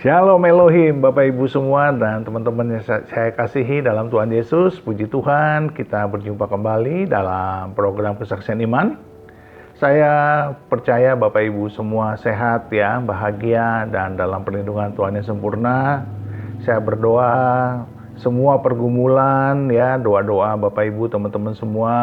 Shalom Elohim, Bapak Ibu semua dan teman-teman yang saya kasihi dalam Tuhan Yesus. Puji Tuhan, kita berjumpa kembali dalam program Kesaksian Iman. Saya percaya Bapak Ibu semua sehat ya, bahagia dan dalam perlindungan Tuhan yang sempurna. Saya berdoa semua pergumulan ya, doa-doa Bapak Ibu teman-teman semua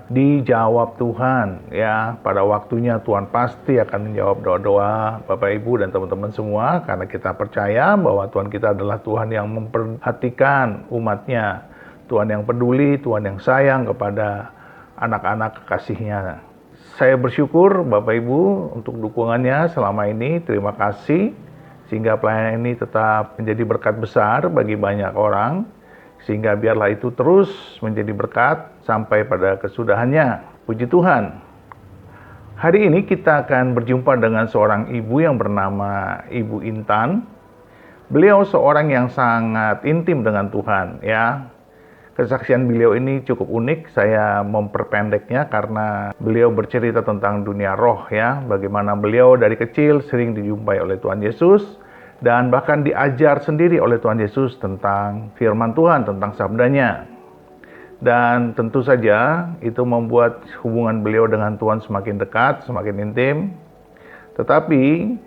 dijawab Tuhan ya. Pada waktunya Tuhan pasti akan menjawab doa-doa Bapak Ibu dan teman-teman semua, karena kita percaya bahwa Tuhan kita adalah Tuhan yang memperhatikan umatnya, Tuhan yang peduli, Tuhan yang sayang kepada anak-anak kekasihnya. Saya bersyukur Bapak Ibu untuk dukungannya selama ini. Terima kasih sehingga pelayanan ini tetap menjadi berkat besar bagi banyak orang, sehingga biarlah itu terus menjadi berkat sampai pada kesudahannya. Puji Tuhan. Hari ini kita akan berjumpa dengan seorang ibu yang bernama Ibu Intan. Beliau seorang yang sangat intim dengan Tuhan ya. Kesaksian beliau ini cukup unik. Saya memperpendeknya karena beliau bercerita tentang dunia roh ya, bagaimana beliau dari kecil sering dijumpai oleh Tuhan Yesus dan bahkan diajar sendiri oleh Tuhan Yesus tentang firman Tuhan, tentang sabdanya. Dan tentu saja itu membuat hubungan beliau dengan Tuhan semakin dekat, semakin intim. Tetapi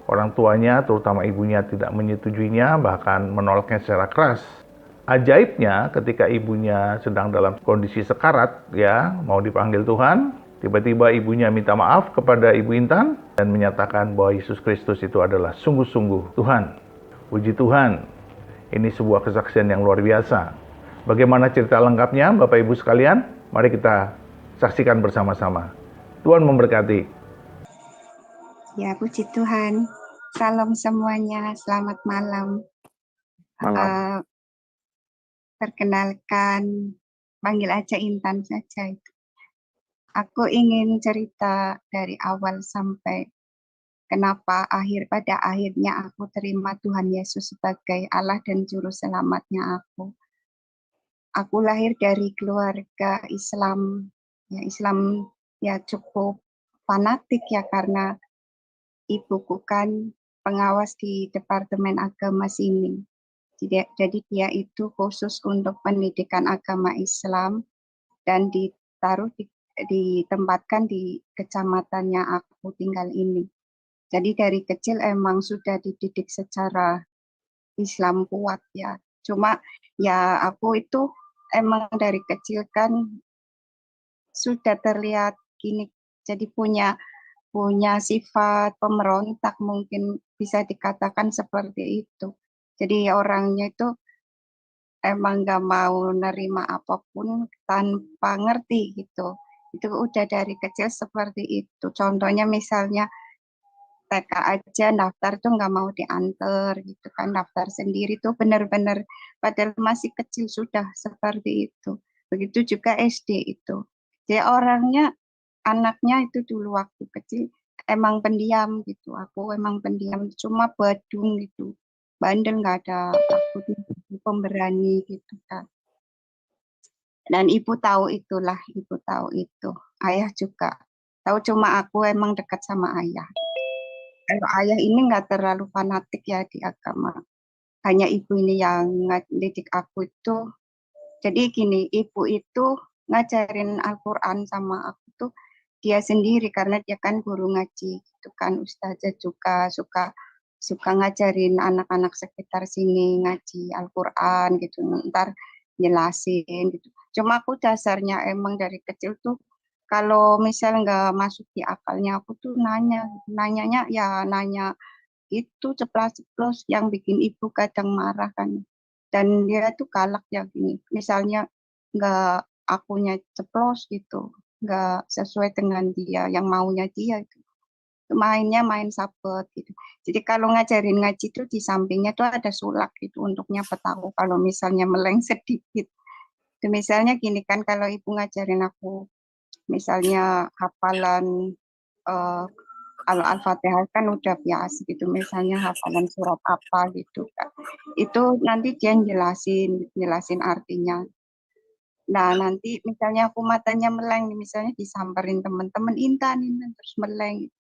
orang tuanya, terutama ibunya, tidak menyetujuinya, bahkan menolaknya secara keras. Ajaibnya ketika ibunya sedang dalam kondisi sekarat ya, mau dipanggil Tuhan, tiba-tiba ibunya minta maaf kepada Ibu Intan dan menyatakan bahwa Yesus Kristus itu adalah sungguh-sungguh Tuhan. Puji Tuhan, ini sebuah kesaksian yang luar biasa. Bagaimana cerita lengkapnya Bapak Ibu sekalian? Mari kita saksikan bersama-sama. Tuhan memberkati. Ya, puji Tuhan. Salam semuanya, selamat malam. Perkenalkan, panggil aja Intan saja itu. Aku ingin cerita dari awal sampai kenapa pada akhirnya aku terima Tuhan Yesus sebagai Allah dan Juru Selamatnya aku. Aku lahir dari keluarga Islam, Islam ya cukup fanatik ya, karena ibuku kan pengawas di Departemen Agama sini. Jadi dia itu khusus untuk pendidikan agama Islam dan ditempatkan di kecamatannya aku tinggal ini. Jadi dari kecil emang sudah dididik secara Islam kuat ya. Cuma ya aku itu emang dari kecil kan sudah terlihat gini, jadi punya sifat pemberontak, mungkin bisa dikatakan seperti itu. Jadi orangnya itu emang nggak mau nerima apapun tanpa ngerti gitu. Itu udah dari kecil seperti itu. Contohnya misalnya TK aja daftar tuh nggak mau diantar gitu kan, daftar sendiri tuh benar-benar padahal masih kecil sudah seperti itu. Begitu juga SD itu. Jadi orangnya, anaknya itu dulu waktu kecil emang pendiam gitu. Aku emang pendiam, cuma badung gitu. Bandel, nggak ada takutnya, pemberani gitu kan. Dan ibu tahu itulah, ibu tahu itu. Ayah juga tahu, cuma aku emang dekat sama ayah. Kalau ayah ini nggak terlalu fanatik ya di agama. Hanya ibu ini yang ngedidik aku itu. Jadi gini, ibu itu ngajarin Al-Quran sama aku tuh dia sendiri, karena dia kan guru ngaji gitu kan, ustazah juga suka suka ngajarin anak-anak sekitar sini ngaji Al-Quran gitu, ntar jelasin gitu. Cuma aku dasarnya emang dari kecil tuh kalau misal nggak masuk di akalnya aku tuh nanyanya ya nanya itu ceplas-ceplos yang bikin ibu kadang marah kan. Dan dia tuh galak ya gini, misalnya nggak akunya ceplos gitu, nggak sesuai dengan dia yang maunya dia itu, mainnya main sabet gitu. Jadi kalau ngajarin ngaji tuh di sampingnya tuh ada sulak gitu untuk nyapet aku kalau misalnya meleng sedikit. Itu misalnya gini kan, kalau ibu ngajarin aku misalnya hafalan eh, kalau Al-Fatihah kan udah biasa gitu, misalnya hafalan surat apa gitu kan. Itu nanti dia jelasin artinya. Nah, nanti misalnya aku matanya meleng, misalnya disamperin teman-teman, Intan, Intan, terus meleng.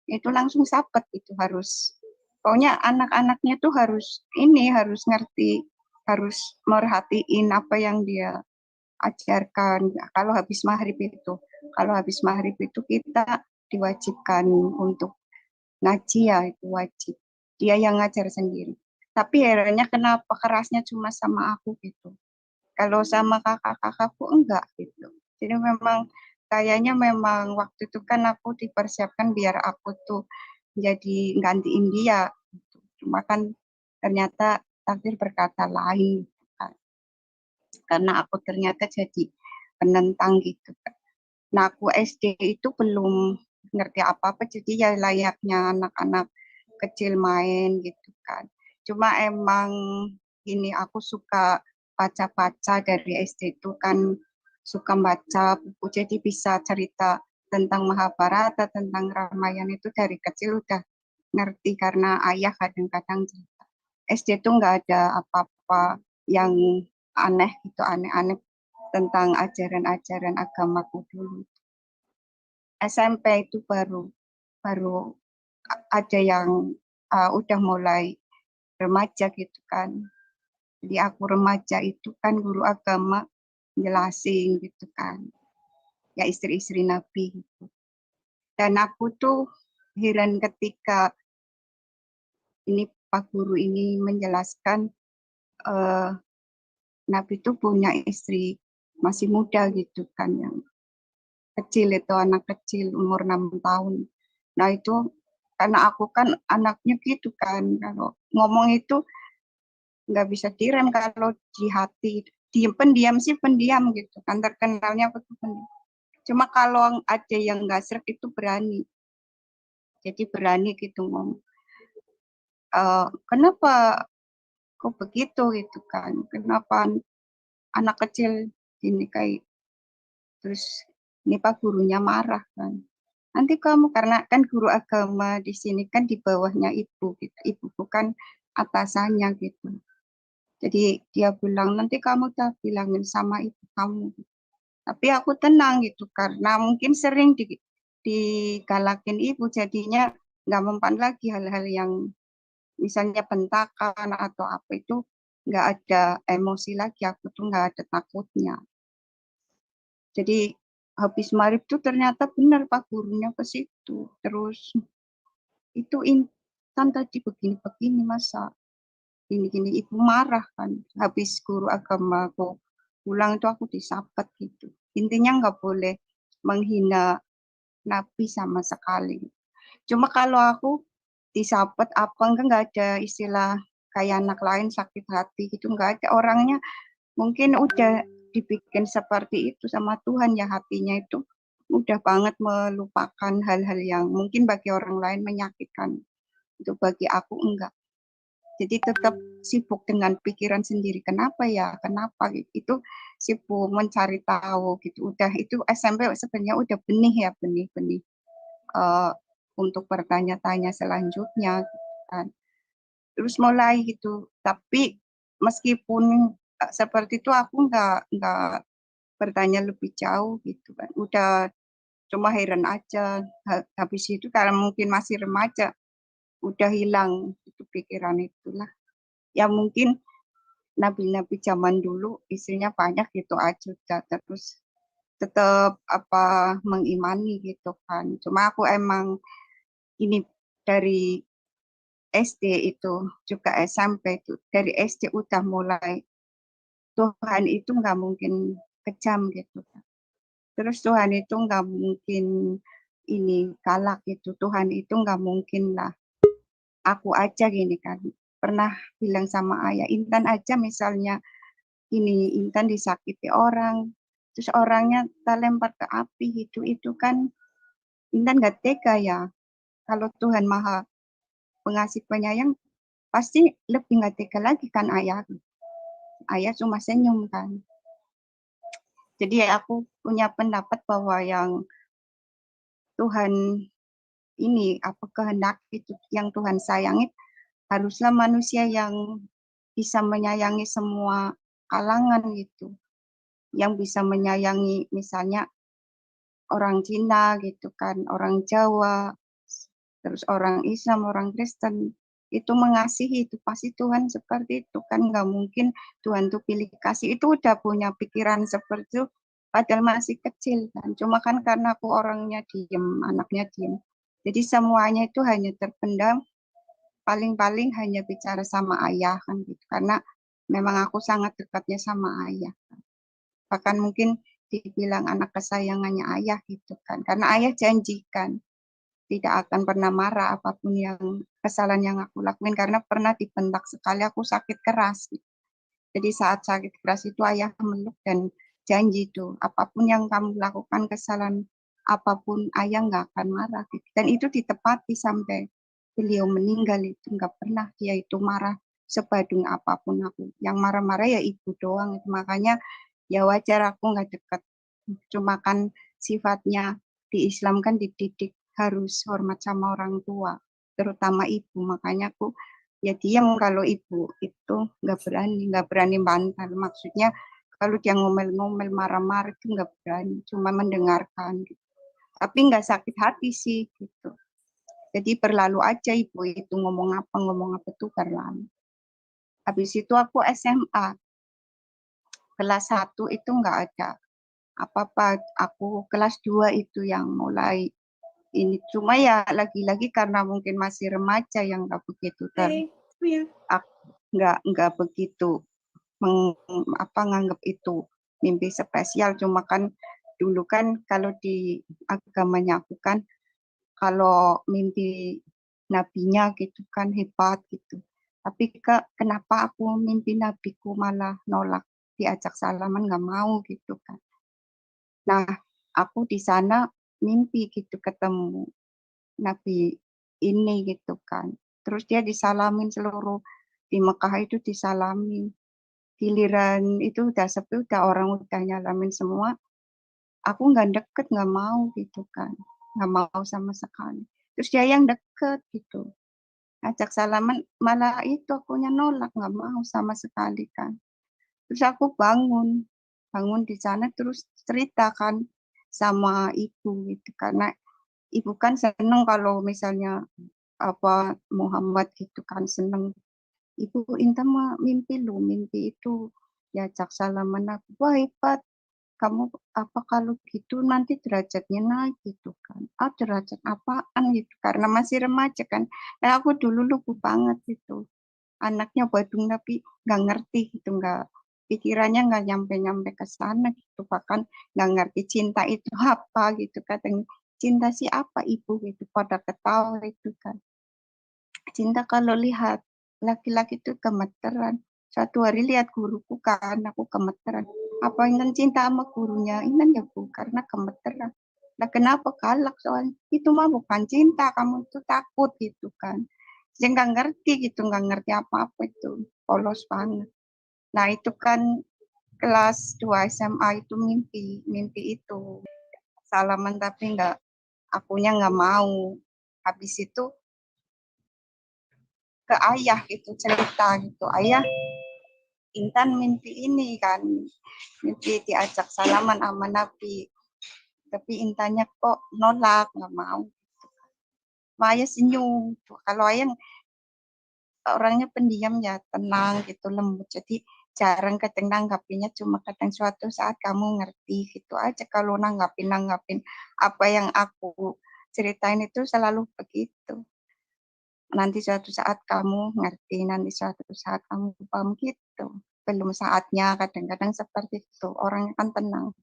Itu langsung sapet, itu harus. Pokoknya anak-anaknya tuh harus ngerti, harus merhatiin apa yang dia ajarkan. Kalau habis maghrib itu, kalau habis maghrib itu kita diwajibkan untuk ngaji ya, itu wajib. Dia yang ngajar sendiri. Tapi herannya kenapa kerasnya cuma sama aku gitu. Kalau sama kakak-kakakku enggak gitu. Jadi memang kayaknya memang waktu itu kan aku dipersiapkan biar aku tuh jadi gantiin dia gitu. Cuma kan ternyata takdir berkata lain gitu kan. Karena aku ternyata jadi penentang gitu kan. Nah, aku SD itu belum ngerti apa-apa, jadi ya layaknya anak-anak kecil main gitu kan. Cuma emang ini aku suka baca-baca dari SD itu kan, suka baca buku, jadi bisa cerita tentang Mahabharata, tentang Ramayana itu dari kecil udah ngerti karena ayah kadang-kadang cerita. SD itu nggak ada apa-apa yang aneh gitu, aneh-aneh tentang ajaran-ajaran agamaku dulu. SMP itu baru baru ada yang udah mulai remaja gitu kan. Jadi aku remaja itu kan guru agama jelasin gitu kan. Ya istri-istri Nabi gitu. Dan aku tuh heran ketika ini Pak Guru ini menjelaskan eh, Nabi itu punya istri masih muda gitu kan, yang kecil itu anak kecil umur 6 tahun. Nah itu karena aku kan anaknya gitu kan, kalau ngomong itu nggak bisa direm kalau di hati. Diem, pendiam sih pendiam gitu kan, terkenalnya aku tuh pendiam. Cuma kalau ada yang nggak srek itu berani. Jadi berani gitu ngomong. Kenapa kok begitu gitu kan? Kenapa anak kecil ini kayak terus ini Pak gurunya marah kan? Nanti kamu karena kan guru agama di sini kan di bawahnya ibu gitu. Ibu bukan atasannya gitu. Jadi dia bilang nanti kamu tak bilangin sama ibu kamu. Tapi aku tenang gitu karena mungkin sering digalakin ibu jadinya nggak mempan lagi hal-hal yang misalnya bentakan atau apa itu nggak ada emosi lagi, aku tuh nggak ada takutnya. Jadi habis maghrib tuh ternyata benar Pak gurunya ke situ. Terus itu intan tadi begini-begini masa gini-gini ibu marah kan. Habis guru agama aku pulang itu aku disapet gitu. Intinya nggak boleh menghina Nabi sama sekali. Cuma kalau aku disapet apa enggak nggak ada istilah kayak anak lain sakit hati gitu nggak ada, orangnya mungkin udah dibikin seperti itu sama Tuhan ya, hatinya itu mudah banget melupakan hal-hal yang mungkin bagi orang lain menyakitkan. Itu bagi aku enggak. Jadi tetap sibuk dengan pikiran sendiri. Kenapa ya? Kenapa gitu? Itu sibuk mencari tahu gitu. Udah itu SMP sebenarnya udah benih ya, benih-benih eh, untuk bertanya-tanya selanjutnya gitu kan. Terus mulai gitu. Tapi meskipun seperti itu aku nggak bertanya lebih jauh gitu kan. Udah cuma heran aja. Habis itu karena mungkin masih remaja, udah hilang itu pikiran itulah. Ya mungkin nabi-nabi zaman dulu istrinya banyak gitu aja udah. Terus tetap apa mengimani gitu kan. Cuma aku emang ini dari SD itu juga SMP itu dari SD udah mulai Tuhan itu nggak mungkin kejam gitu kan. Terus Tuhan itu nggak mungkin ini galak gitu. Tuhan itu nggak mungkin lah aku aja gini kan. Pernah bilang sama ayah, Intan aja misalnya ini Intan disakiti orang, terus orangnya kita lempar ke api itu kan Intan nggak tega ya. Kalau Tuhan Maha Pengasih Penyayang pasti lebih nggak tega lagi kan ayah. Ayah cuma senyum kan. Jadi ya aku punya pendapat bahwa yang Tuhan ini apa kehendak itu yang Tuhan sayangi haruslah manusia yang bisa menyayangi semua kalangan gitu, yang bisa menyayangi misalnya orang Cina gitu kan, orang Jawa, terus orang Islam, orang Kristen. itu mengasihi, itu pasti Tuhan seperti itu kan, nggak mungkin Tuhan tuh pilih kasih, itu udah punya pikiran seperti itu padahal masih kecil kan, cuma kan karena aku orangnya diem, anaknya diem, jadi semuanya itu hanya terpendam, paling-paling hanya bicara sama ayah kan gitu, karena memang aku sangat dekatnya sama ayah, bahkan mungkin dibilang anak kesayangannya ayah gitu kan, karena ayah janjikan tidak akan pernah marah apapun yang kesalahan yang aku lakuin, karena pernah dibentak sekali aku sakit keras. Jadi saat sakit keras itu ayah meluk dan janji tuh apapun yang kamu lakukan kesalahan apapun ayah nggak akan marah. Gitu. Dan itu ditepati sampai beliau meninggal, itu nggak pernah dia itu marah sebadung apapun aku. Yang marah-marah ya ibu doang. Makanya ya wajar aku nggak dekat. Cuma kan sifatnya di Islam kan dididik harus hormat sama orang tua, terutama ibu. Makanya aku ya diam kalau ibu itu nggak berani bantal. Maksudnya kalau dia ngomel-ngomel, marah-marah itu nggak berani, cuma mendengarkan gitu. Tapi nggak sakit hati sih gitu. Jadi berlalu aja ibu itu ngomong apa tuh berlalu. Habis itu aku SMA kelas 1 itu nggak ada apa-apa. Aku kelas 2 itu yang mulai ini. Cuma ya lagi-lagi karena mungkin masih remaja yang nggak begitu nggak begitu nganggap itu mimpi spesial. Cuma kan dulu kan kalau di agamanya aku kan kalau mimpi nabinya gitu kan hebat gitu. Tapi kenapa aku mimpi nabiku malah nolak, diajak salaman nggak mau gitu kan. Nah, aku di sana mimpi gitu ketemu Nabi ini gitu kan. Terus dia disalamin seluruh di Mekah itu disalamin. Giliran itu udah sepi, udah orang udah nyalamin semua. Aku nggak deket, nggak mau gitu kan. Nggak mau sama sekali. Terus dia yang deket gitu. Ajak salaman, malah itu akunya nolak, nggak mau sama sekali kan. Terus aku bangun di sana terus ceritakan sama ibu gitu. Karena ibu kan seneng kalau misalnya apa Muhammad gitu kan seneng. Ibu Intan mah mimpi lu, mimpi itu diajak salaman aku. Wah hebat, kamu apa kalau gitu nanti derajatnya naik gitu kan. Ah derajat apaan gitu, karena masih remaja kan. Nah aku dulu lugu banget gitu. Anaknya Badung tapi nggak ngerti gitu, nggak pikirannya nggak nyampe-nyampe ke sana gitu. Bahkan nggak ngerti cinta itu apa gitu. Kadang cinta sih apa ibu gitu, pada ketawa itu kan. Cinta kalau lihat laki-laki itu gemeteran. Suatu hari lihat guruku kan, aku gemeteran. Apa Intan cinta sama gurunya? Intan ya bu, karena gemeteran. Nah kenapa galak soalnya? Itu mah bukan cinta, kamu itu takut gitu kan. Saya nggak ngerti gitu, nggak ngerti apa-apa itu. Polos banget. Nah itu kan kelas 2 SMA itu mimpi itu. Salaman tapi nggak, akunya nggak mau. Habis itu ke ayah gitu cerita gitu, ayah Intan mimpi ini kan, mimpi diajak salaman sama Nabi, tapi Intannya kok nolak nggak mau. Maya senyum tuh. Kalau ayah orangnya pendiam ya, tenang gitu, lembut, jadi jarang kadang nanggapinya, cuma kadang suatu saat kamu ngerti gitu aja. Kalau nanggapin apa yang aku ceritain itu selalu begitu, nanti suatu saat kamu ngerti, nanti suatu saat kamu paham gitu. Belum saatnya, kadang-kadang seperti itu. Orangnya kan tenang.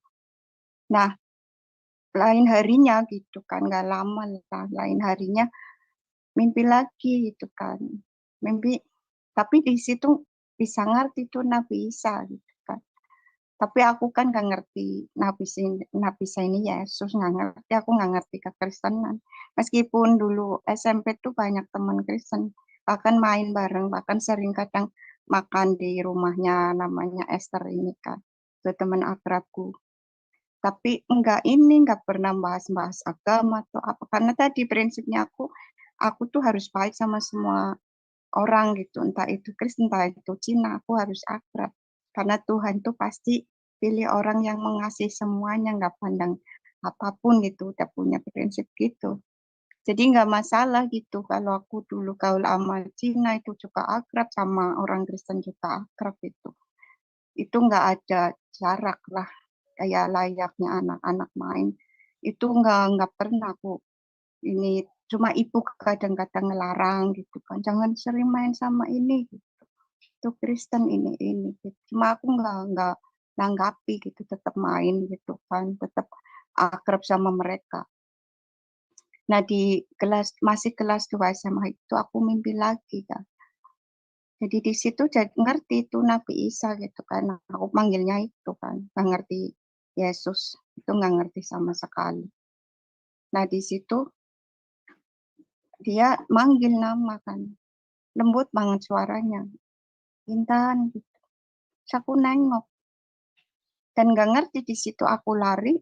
Nah, lain harinya gitu kan, nggak lama lah. Lain harinya mimpi lagi gitu kan. Mimpi, tapi di situ bisa ngerti tuh Nabi Isa gitu kan. Tapi aku kan nggak ngerti Nabi Isa ini Yesus, nggak ngerti. Aku nggak ngerti kekristenan. Meskipun dulu SMP tuh banyak teman Kristen, bahkan main bareng, bahkan sering kadang makan di rumahnya namanya Esther ini kan, itu teman akrabku. Tapi nggak pernah bahas-bahas agama atau apa, karena tadi prinsipnya aku tuh harus baik sama semua orang gitu, entah itu Kristen, entah itu Cina, aku harus akrab. Karena Tuhan tuh pasti pilih orang yang mengasihi semuanya, nggak pandang apapun gitu, udah punya prinsip gitu. Jadi nggak masalah gitu kalau aku dulu gaul sama Cina itu juga akrab, sama orang Kristen juga akrab itu. Itu nggak ada jarak lah, kayak layaknya anak-anak main. Itu nggak pernah aku ini, cuma ibu kadang-kadang ngelarang gitu kan, jangan sering main sama ini gitu. Itu Kristen ini gitu. Cuma aku nggak nanggapi gitu, tetap main gitu kan, tetap akrab sama mereka. Nah, di masih kelas 2 SMA itu aku mimpi lagi kan. Jadi di situ jadi ngerti itu Nabi Isa gitu kan. Aku panggilnya itu kan, nggak ngerti Yesus, itu nggak ngerti sama sekali. Nah, di situ dia manggil nama kan, lembut banget suaranya, Intan gitu. Terus aku nengok dan nggak ngerti, di situ aku lari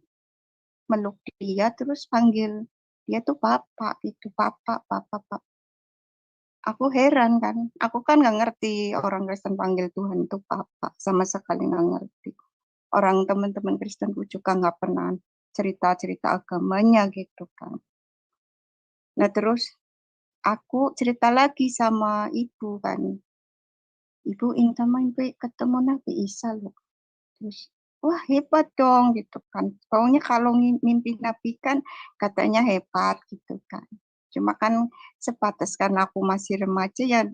meluk dia, terus panggil dia tuh Bapak gitu, Bapak, Bapak, Bapak. Aku heran kan, aku kan nggak ngerti orang Kristen panggil Tuhan itu Papa, sama sekali nggak ngerti. Orang teman-teman Kristenku juga nggak pernah cerita-cerita agamanya gitu kan. Nah terus aku cerita lagi sama ibu kan, ibu Inta mimpi ketemu Nabi Isa loh. Terus wah hebat dong gitu kan. Pokoknya kalau mimpi Nabi kan katanya hebat gitu kan. Cuma kan sebatas karena aku masih remaja ya,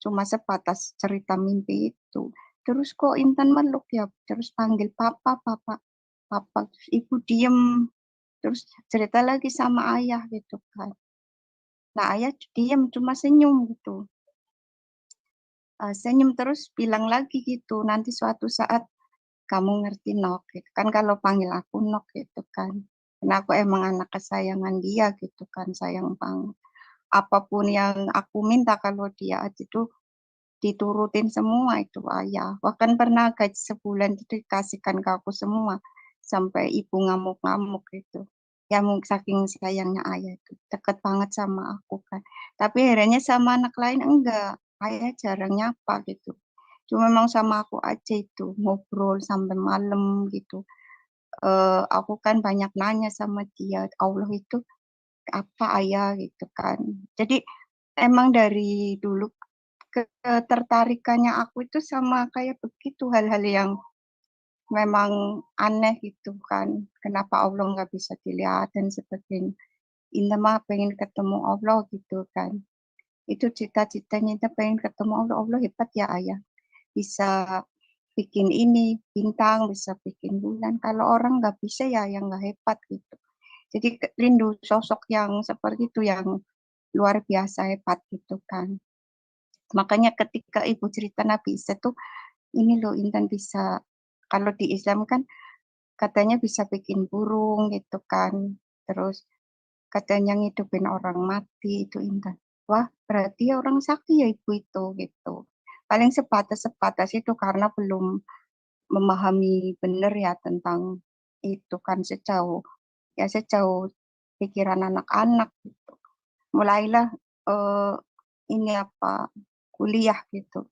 cuma sebatas cerita mimpi itu. Terus kok Intan meluk ya, terus panggil papa, papa, papa. Terus ibu diem, terus cerita lagi sama ayah gitu kan. Nah ayah diem, cuma senyum gitu. Senyum terus bilang lagi gitu, nanti suatu saat kamu ngerti Nok gitu kan, kalau panggil aku Nok gitu kan, karena aku emang anak kesayangan dia gitu kan, sayang banget. Apapun yang aku minta kalau dia aja itu diturutin semua itu ayah. Bahkan pernah gaji sebulan itu dikasihkan ke aku semua, sampai ibu ngamuk-ngamuk gitu. Ya mungkin saking sayangnya ayah itu deket banget sama aku kan. Tapi akhirnya sama anak lain enggak. Ayah jarang nyapa gitu. Cuma memang sama aku aja itu ngobrol sampai malam gitu. Aku kan banyak nanya sama dia, Allah itu apa ayah gitu kan. Jadi emang dari dulu ketertarikannya aku itu sama kayak begitu, hal-hal yang memang aneh gitu kan. Kenapa Allah nggak bisa dilihat dan sebagainya. Indah mah pengen ketemu Allah gitu kan. Itu cita-citanya, Indah pengen ketemu Allah. Allah hebat ya ayah. Bisa bikin ini bintang, bisa bikin bulan. Kalau orang nggak bisa ya yang nggak hebat gitu. Jadi rindu sosok yang seperti itu, yang luar biasa hebat gitu kan. Makanya ketika ibu cerita Nabi Isa tuh, ini loh Intan bisa, kalau di Islam kan katanya bisa bikin burung gitu kan. Terus katanya ngidupin orang mati itu Intan. Wah, berarti orang sakti ya ibu itu gitu. Paling sebatas-sebatas itu karena belum memahami benar ya tentang itu kan, sejauh pikiran anak-anak gitu. Mulailah eh, ini apa, kuliah gitu.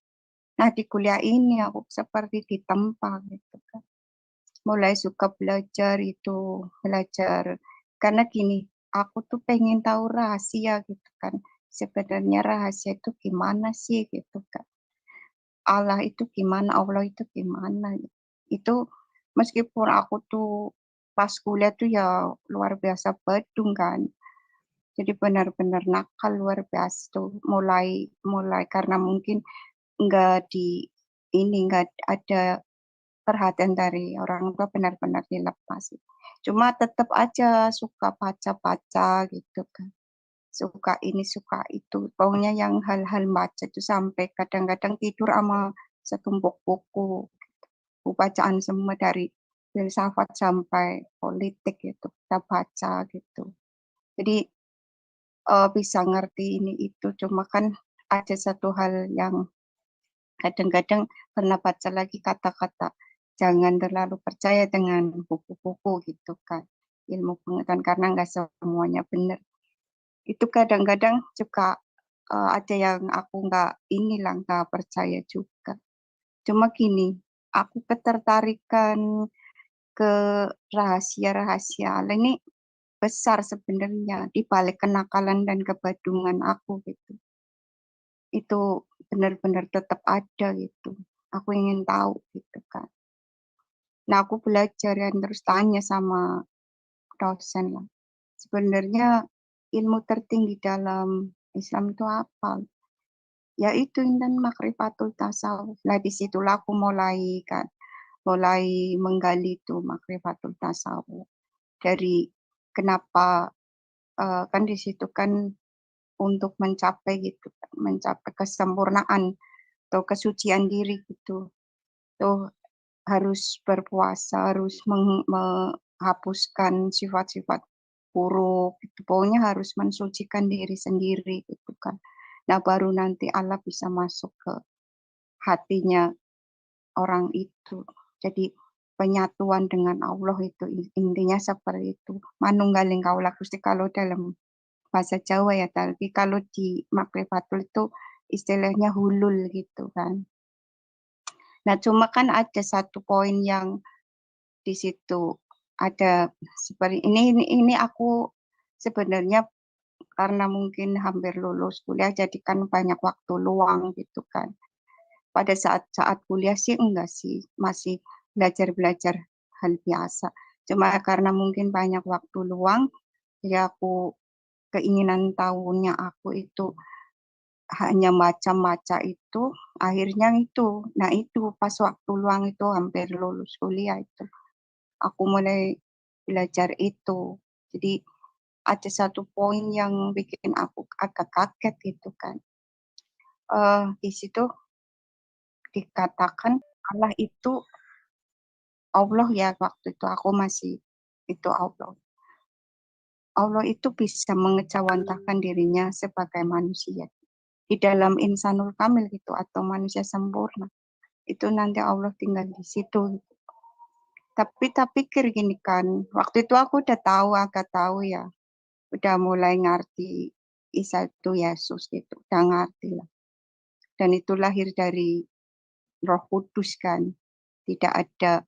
Nah di kuliah ini aku seperti ditempa gitu kan. Mulai suka belajar itu, belajar karena gini, aku tuh pengen tahu rahasia gitu kan. Sebenarnya rahasia itu gimana sih gitu kan. Allah itu gimana, Allah itu gimana. Itu meskipun aku tuh pas kuliah tuh ya luar biasa bedung kan. Jadi benar-benar nakal luar biasa tuh. Mulai mulai karena mungkin nggak di ini nggak ada perhatian dari orang tua, benar-benar dilepas. Cuma tetap aja suka baca-baca gitu kan. Suka ini suka itu. Pokoknya yang hal-hal baca itu sampai kadang-kadang tidur sama setumpuk buku. Buku bacaan semua dari filsafat sampai politik gitu. Kita baca gitu. Jadi bisa ngerti ini itu. Cuma kan ada satu hal yang kadang-kadang pernah baca lagi kata-kata, jangan terlalu percaya dengan buku-buku gitu kan. Ilmu pengetahuan karena nggak semuanya benar. Itu kadang-kadang juga ada yang aku nggak inilah nggak percaya juga. Cuma gini, aku ketertarikan ke rahasia-rahasia. Lah ini besar sebenarnya di balik kenakalan dan kebadungan aku gitu. Itu benar-benar tetap ada gitu. Aku ingin tahu gitu kan. Nah, aku belajar dan terus tanya sama dosen lah. Sebenarnya ilmu tertinggi dalam Islam itu apa? Ya itu Intan makrifatul tasawuf. Nah, disitulah aku mulai menggali itu makrifatul tasawuf. Dari kenapa kan di situ kan untuk mencapai gitu, mencapai kesempurnaan atau kesucian diri gitu. Tuh harus berpuasa, harus menghapuskan sifat-sifat buruk, gitu. Pokoknya harus mensucikan diri sendiri gitu kan. Nah, baru nanti Allah bisa masuk ke hatinya orang itu. Jadi penyatuan dengan Allah itu intinya seperti itu. Manunggaling kaulah Gusti kalau dalam bahasa Jawa ya, tapi kalau di Makrifatul itu istilahnya hulul gitu kan. Nah, cuma kan ada satu poin yang di situ ada seperti ini aku sebenarnya karena mungkin hampir lulus kuliah jadi kan banyak waktu luang gitu kan. Pada saat kuliah sih enggak sih, masih belajar-belajar hal biasa. Cuma karena mungkin banyak waktu luang, jadi aku keinginan tahunya aku itu hanya baca-baca itu, akhirnya itu. Nah itu pas waktu luang itu hampir lulus kuliah itu. Aku mulai belajar itu. Jadi ada satu poin yang bikin aku agak kaget gitu kan. Di situ dikatakan Allah itu Allah ya waktu itu aku masih itu Allah. Allah itu bisa mengejawantahkan dirinya sebagai manusia. Di dalam insanul kamil gitu atau manusia sempurna. Itu nanti Allah tinggal di situ. Tapi tak pikir gini kan, waktu itu aku udah tahu, agak tahu ya. Udah mulai ngerti Isa itu Yesus gitu, udah ngerti lah. Dan itu lahir dari Roh Kudus kan. Tidak ada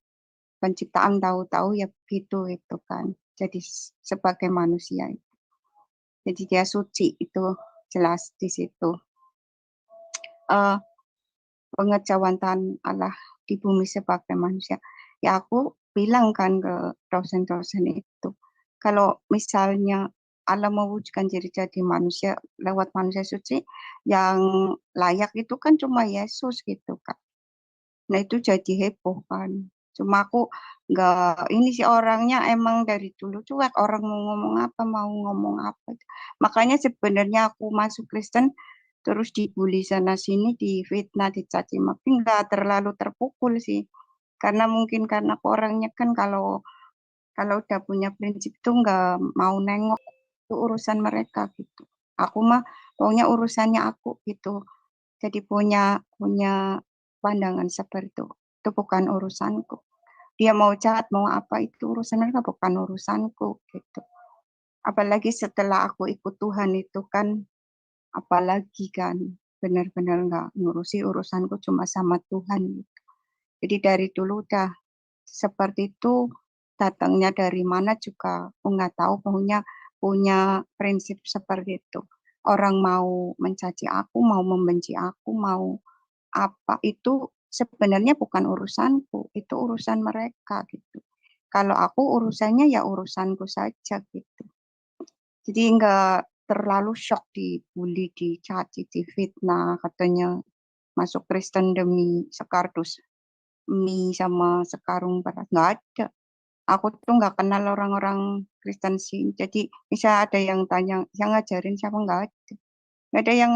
penciptaan tahu-tahu ya begitu itu kan. Jadi sebagai manusia. Jadi dia suci itu jelas di situ. Uh, Pengejawantahan Allah di bumi sebagai manusia. Ya aku bilang kan ke dosen-dosen itu, kalau misalnya Allah mewujudkan diri jadi manusia lewat manusia suci, yang layak itu kan cuma Yesus gitu kan. Nah itu jadi heboh kan. Cuma aku nggak, ini sih orangnya emang dari dulu cuek, orang mau ngomong apa. Makanya sebenarnya aku masuk Kristen terus dibully sana sini, difitnah, dicaci maki, nggak terlalu terpukul sih. Karena mungkin karena aku orangnya kan kalau kalau udah punya prinsip tuh nggak mau nengok itu urusan mereka gitu. Aku mah pokoknya urusannya aku gitu. Jadi punya punya pandangan seperti itu. Itu bukan urusanku. Dia mau jahat, mau apa itu urusan mereka, bukan urusanku gitu. Apalagi setelah aku ikut Tuhan itu kan, apalagi kan benar-benar nggak ngurusi urusanku cuma sama Tuhan gitu. Jadi dari dulu udah seperti itu, datangnya dari mana juga aku nggak tahu, punya prinsip seperti itu. Orang mau mencaci aku, mau membenci aku, mau apa itu sebenarnya bukan urusanku, itu urusan mereka gitu. Kalau aku urusannya ya urusanku saja gitu. Jadi nggak terlalu shock dibully, dicaci, difitnah, katanya masuk Kristen demi sekardus mie sama sekarung beras. Nggak ada. Aku tuh nggak kenal orang-orang Kristen sih. Jadi bisa ada yang tanya, yang ngajarin siapa? Nggak ada. Nggak ada yang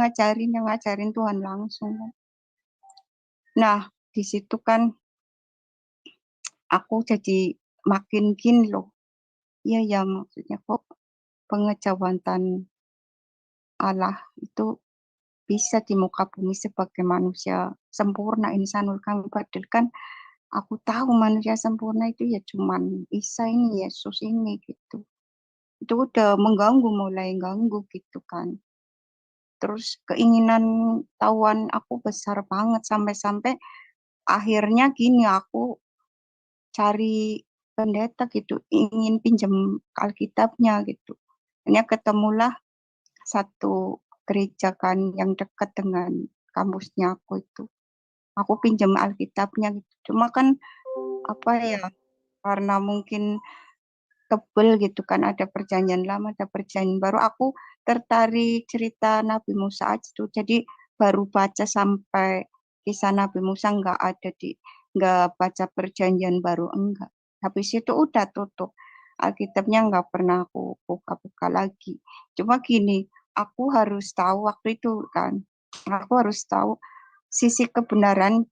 ngajarin Tuhan langsung. Nah, di situ kan aku jadi makin gini loh. Iya ya maksudnya kok pengejawantan Allah itu bisa di muka bumi sebagai manusia sempurna insanul kamil. Padahal kan aku tahu manusia sempurna itu ya cuman Isa ini, Yesus ini gitu. Itu udah mengganggu, mulai ganggu gitu kan. Terus keinginan tahuan aku besar banget sampai-sampai akhirnya gini aku cari pendeta gitu, ingin pinjam Alkitabnya gitu. Ini ketemulah satu gereja kan yang dekat dengan kampusnya aku itu. Aku pinjam Alkitabnya gitu. Cuma kan apa ya, karena mungkin tebel gitu kan, ada perjanjian lama, ada perjanjian baru. Aku tertarik cerita Nabi Musa aja tuh. Jadi baru baca sampai kisah Nabi Musa, nggak baca perjanjian baru, enggak. Habis itu udah tutup. Alkitabnya nggak pernah aku buka-buka lagi. Cuma gini, aku harus tahu waktu itu kan, aku harus tahu sisi kebenaran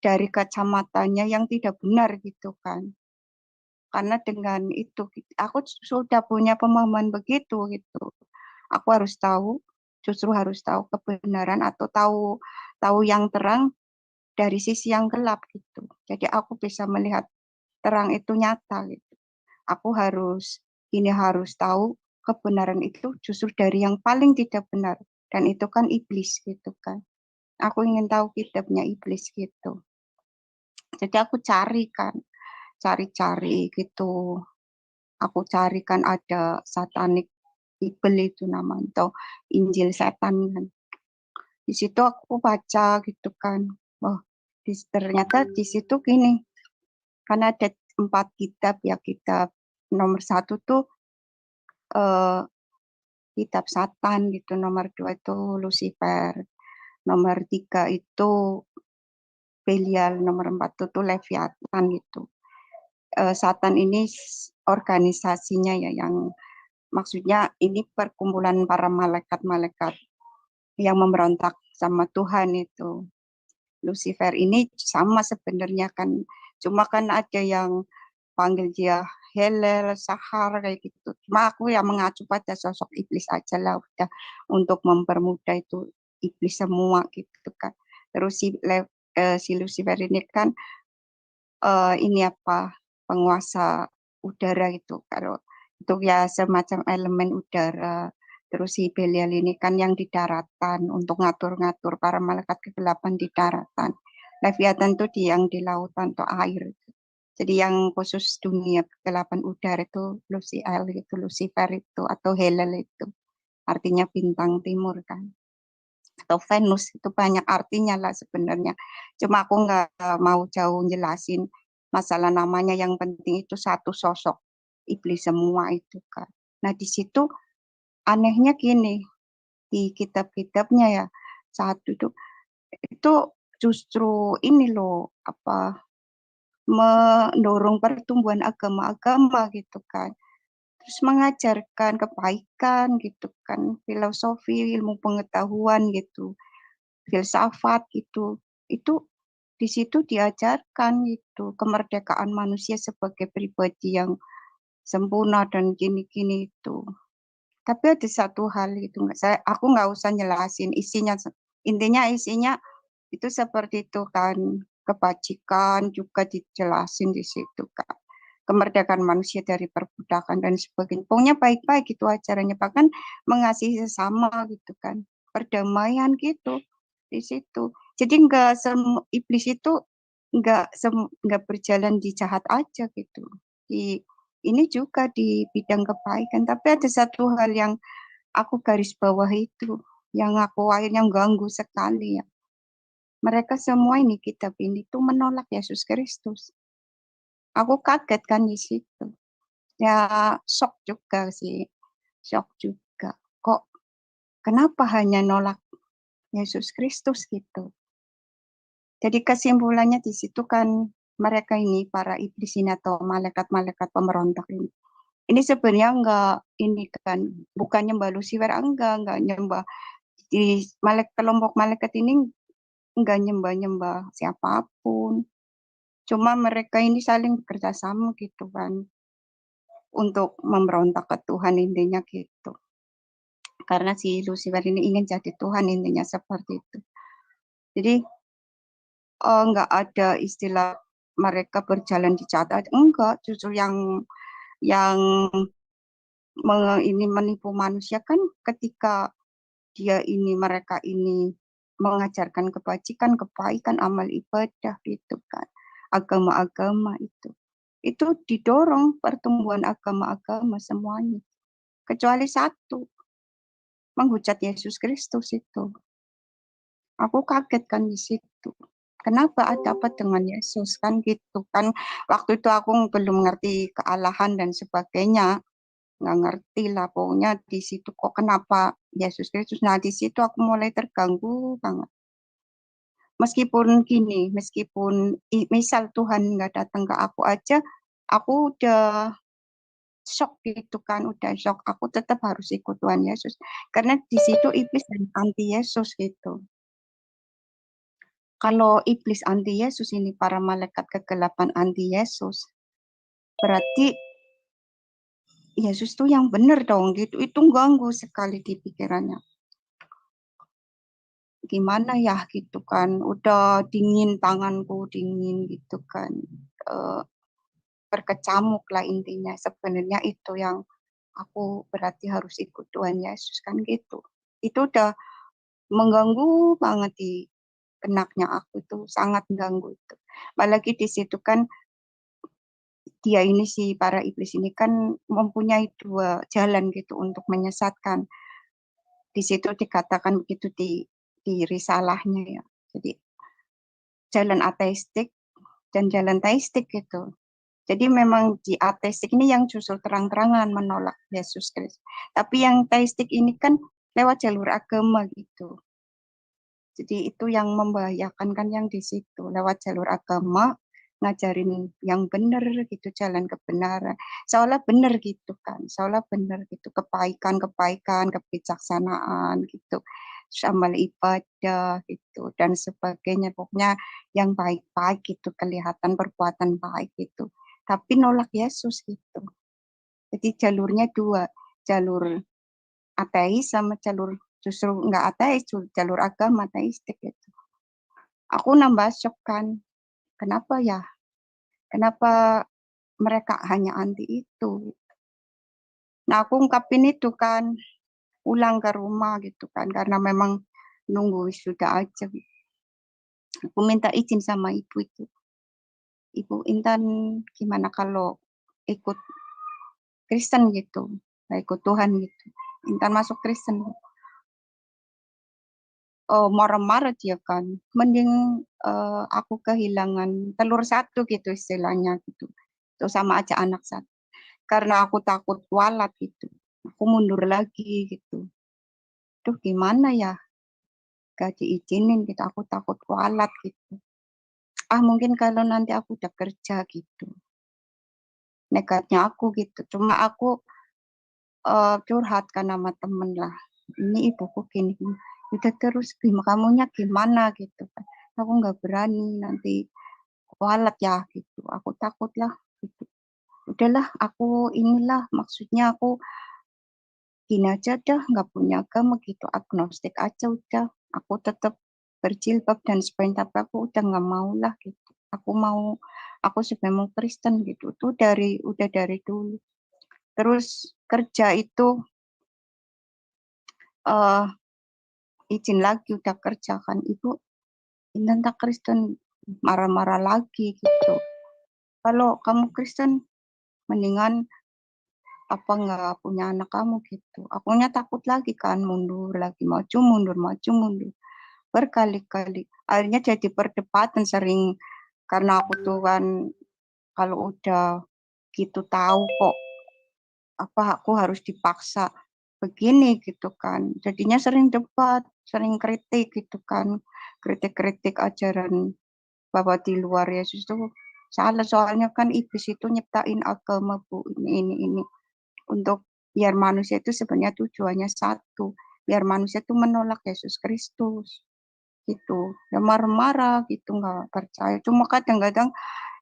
dari kacamatanya yang tidak benar gitu kan. Karena dengan itu aku sudah punya pemahaman begitu gitu. Aku harus tahu, justru harus tahu kebenaran atau tahu tahu yang terang dari sisi yang gelap gitu. Jadi aku bisa melihat terang itu nyata gitu. Aku harus tahu kebenaran itu justru dari yang paling tidak benar, dan itu kan iblis gitu kan. Aku ingin tahu kitabnya iblis gitu. Jadi aku cari-cari gitu. Aku carikan ada Satanic Bible itu namanya, atau Injil Setan kan. Di situ aku baca gitu kan. Oh, ternyata di situ gini, karena ada 4 kitab ya, kitab nomor 1 tuh eh, kitab Satan gitu, nomor 2 itu Lucifer, nomor 3 itu Belial, nomor 4 itu Leviathan gitu. Satan ini organisasinya ya, yang maksudnya ini perkumpulan para malaikat-malaikat yang memberontak sama Tuhan itu. Lucifer ini sama sebenarnya kan, cuma kan ada yang panggil dia Helel, Sahar kayak gitu. Cuma aku yang mengacu pada sosok iblis aja lah udah, untuk mempermudah itu iblis semua gitu kan. Terus si Lucifer ini kan ini apa, penguasa udara itu, kalau itu ya semacam elemen udara. Terus si Belial ini kan yang di daratan, untuk ngatur-ngatur para malaikat kegelapan di daratan. Leviathan itu yang di lautan atau air. Jadi yang khusus dunia kegelapan udara itu Lucifer itu atau Helel itu, artinya bintang timur kan, atau Venus, itu banyak artinya lah sebenarnya. Cuma aku nggak mau jauh jelasin masalah namanya, yang penting itu satu sosok iblis semua itu kan. Nah di situ anehnya gini, di kitab-kitabnya ya, satu itu justru ini loh, apa, mendorong pertumbuhan agama-agama gitu kan. Terus mengajarkan kebaikan gitu kan, filosofi, ilmu pengetahuan gitu, filsafat gitu. Itu di situ diajarkan gitu, kemerdekaan manusia sebagai pribadi yang sempurna dan gini-gini itu. Tapi ada satu hal gitu, aku nggak usah jelasin isinya. Intinya isinya itu seperti itu kan, kebajikan juga dijelasin di situ kan, kemerdekaan manusia dari perbudakan dan sebagainya. Pokoknya baik-baik gitu acaranya, bahkan mengasihi sesama gitu kan, perdamaian gitu di situ. Jadi nggak iblis itu nggak berjalan di jahat aja gitu. Di ini juga di bidang kebaikan, tapi ada satu hal yang aku garis bawah itu, yang aku akhirnya ganggu sekali ya. Mereka semua ini kitab ini tuh menolak Yesus Kristus. Aku kaget kan di situ. Ya shock juga sih. Shock juga. Kok kenapa hanya nolak Yesus Kristus gitu. Jadi kesimpulannya di situ kan, mereka ini para iblis ini atau malaikat-malaikat pemberontak ini. Ini sebenarnya enggak ini kan, bukan nyembah Lucifer, enggak nyembah di kelompok malaikat ini, enggak nyembah-nyembah siapapun. Cuma mereka ini saling bekerja sama gitu kan, untuk memberontak ke Tuhan intinya gitu. Karena si Lucifer ini ingin jadi Tuhan intinya seperti itu. Jadi nggak ada istilah mereka berjalan di catat, enggak, justru yang ini menipu manusia kan, ketika mereka ini mengajarkan kebajikan, kebaikan, amal ibadah gitu kan, agama-agama itu. itu didorong pertumbuhan agama-agama semuanya. Kecuali satu, menghujat Yesus Kristus itu. Aku kaget kan di situ. Kenapa ada apa dengan Yesus kan gitu kan. Waktu itu aku belum ngerti kealahan dan sebagainya. Nggak ngerti lah pokoknya di situ kok kenapa Yesus Kristus. Nah di situ aku mulai terganggu banget. Meskipun gini, meskipun misal Tuhan nggak datang ke aku aja, aku udah shock gitu kan, udah shock. Aku tetap harus ikut Tuhan Yesus. Karena di situ iblis dan anti Yesus gitu. Kalau iblis anti Yesus ini, para malaikat kegelapan anti Yesus, berarti Yesus tuh yang benar dong gitu. Itu ganggu sekali di pikirannya. Gimana ya gitu kan, udah dingin tanganku, dingin gitu kan. Berkecamuk lah intinya. Sebenarnya itu yang aku berarti harus ikut Tuhan Yesus kan gitu. Itu udah mengganggu banget di benaknya aku, itu sangat mengganggu itu. Apalagi di situ kan dia ini si para iblis ini kan mempunyai dua jalan gitu untuk menyesatkan. Di situ dikatakan begitu di risalahnya ya. Jadi jalan ateistik dan jalan teistik gitu. Jadi memang di ateistik ini yang justru terang-terangan menolak Yesus Kristus. Tapi yang teistik ini kan lewat jalur agama gitu. Jadi itu yang membahayakan kan yang di situ. Lewat jalur agama, ngajarin yang benar gitu, jalan kebenaran. Seolah benar gitu kan, seolah benar gitu. Kebaikan, kebijaksanaan gitu. Terus amal ibadah gitu, dan sebagainya. Pokoknya yang baik-baik gitu, kelihatan perbuatan baik gitu. Tapi nolak Yesus gitu. Jadi jalurnya dua, jalur ateis sama jalur justru nggak ateis, jalur agama ateistik gitu. Aku nambah shock kan, kenapa ya? Kenapa mereka hanya anti itu? Nah aku ungkapin itu kan, pulang ke rumah gitu kan, karena memang nunggu wisuda aja. Aku minta izin sama ibu itu. Ibu Intan, gimana kalau ikut Kristen gitu, ikut Tuhan gitu. Intan masuk Kristen. Oh, marah-marah dia kan. Mending aku kehilangan telur satu gitu istilahnya gitu. Itu sama aja anak satu. Karena aku takut kualat gitu. Aku mundur lagi gitu. Tuh gimana ya? Gak diizinin gitu. Aku takut kualat gitu. Ah mungkin kalau nanti aku udah kerja gitu. Nekatnya aku gitu. Cuma aku curhat kan sama temen lah. Ini ibuku gini. Udah terus kamunya gimana gitu kan. Aku nggak berani nanti kualat ya gitu. Aku takut lah gitu. Udahlah aku inilah maksudnya aku gini aja dah nggak punya agama gitu, agnostik aja udah. Aku tetap berjilbab dan sebagainya, tapi aku udah nggak mau lah gitu. Aku sebenarnya mau Kristen gitu tuh udah dari dulu. Terus kerja itu eh izin lagi udah kerja kan ibu, Intan tak Kristen, marah-marah lagi gitu. Kalau kamu Kristen mendingan apa nggak punya anak kamu gitu. Akunya takut lagi kan, mundur lagi, maju mundur berkali-kali. Akhirnya jadi perdebatan sering, karena aku tuh kan kalau udah gitu tahu kok apa aku harus dipaksa begini gitu kan. Jadinya sering debat, sering kritik gitu kan. Kritik-kritik ajaran bahwa di luar Yesus itu salah, soalnya kan iblis itu nyiptain agama Bu ini untuk biar manusia itu sebenarnya tujuannya satu, biar manusia itu menolak Yesus Kristus gitu. Ya marah-marah gitu, nggak percaya. Cuma kadang-kadang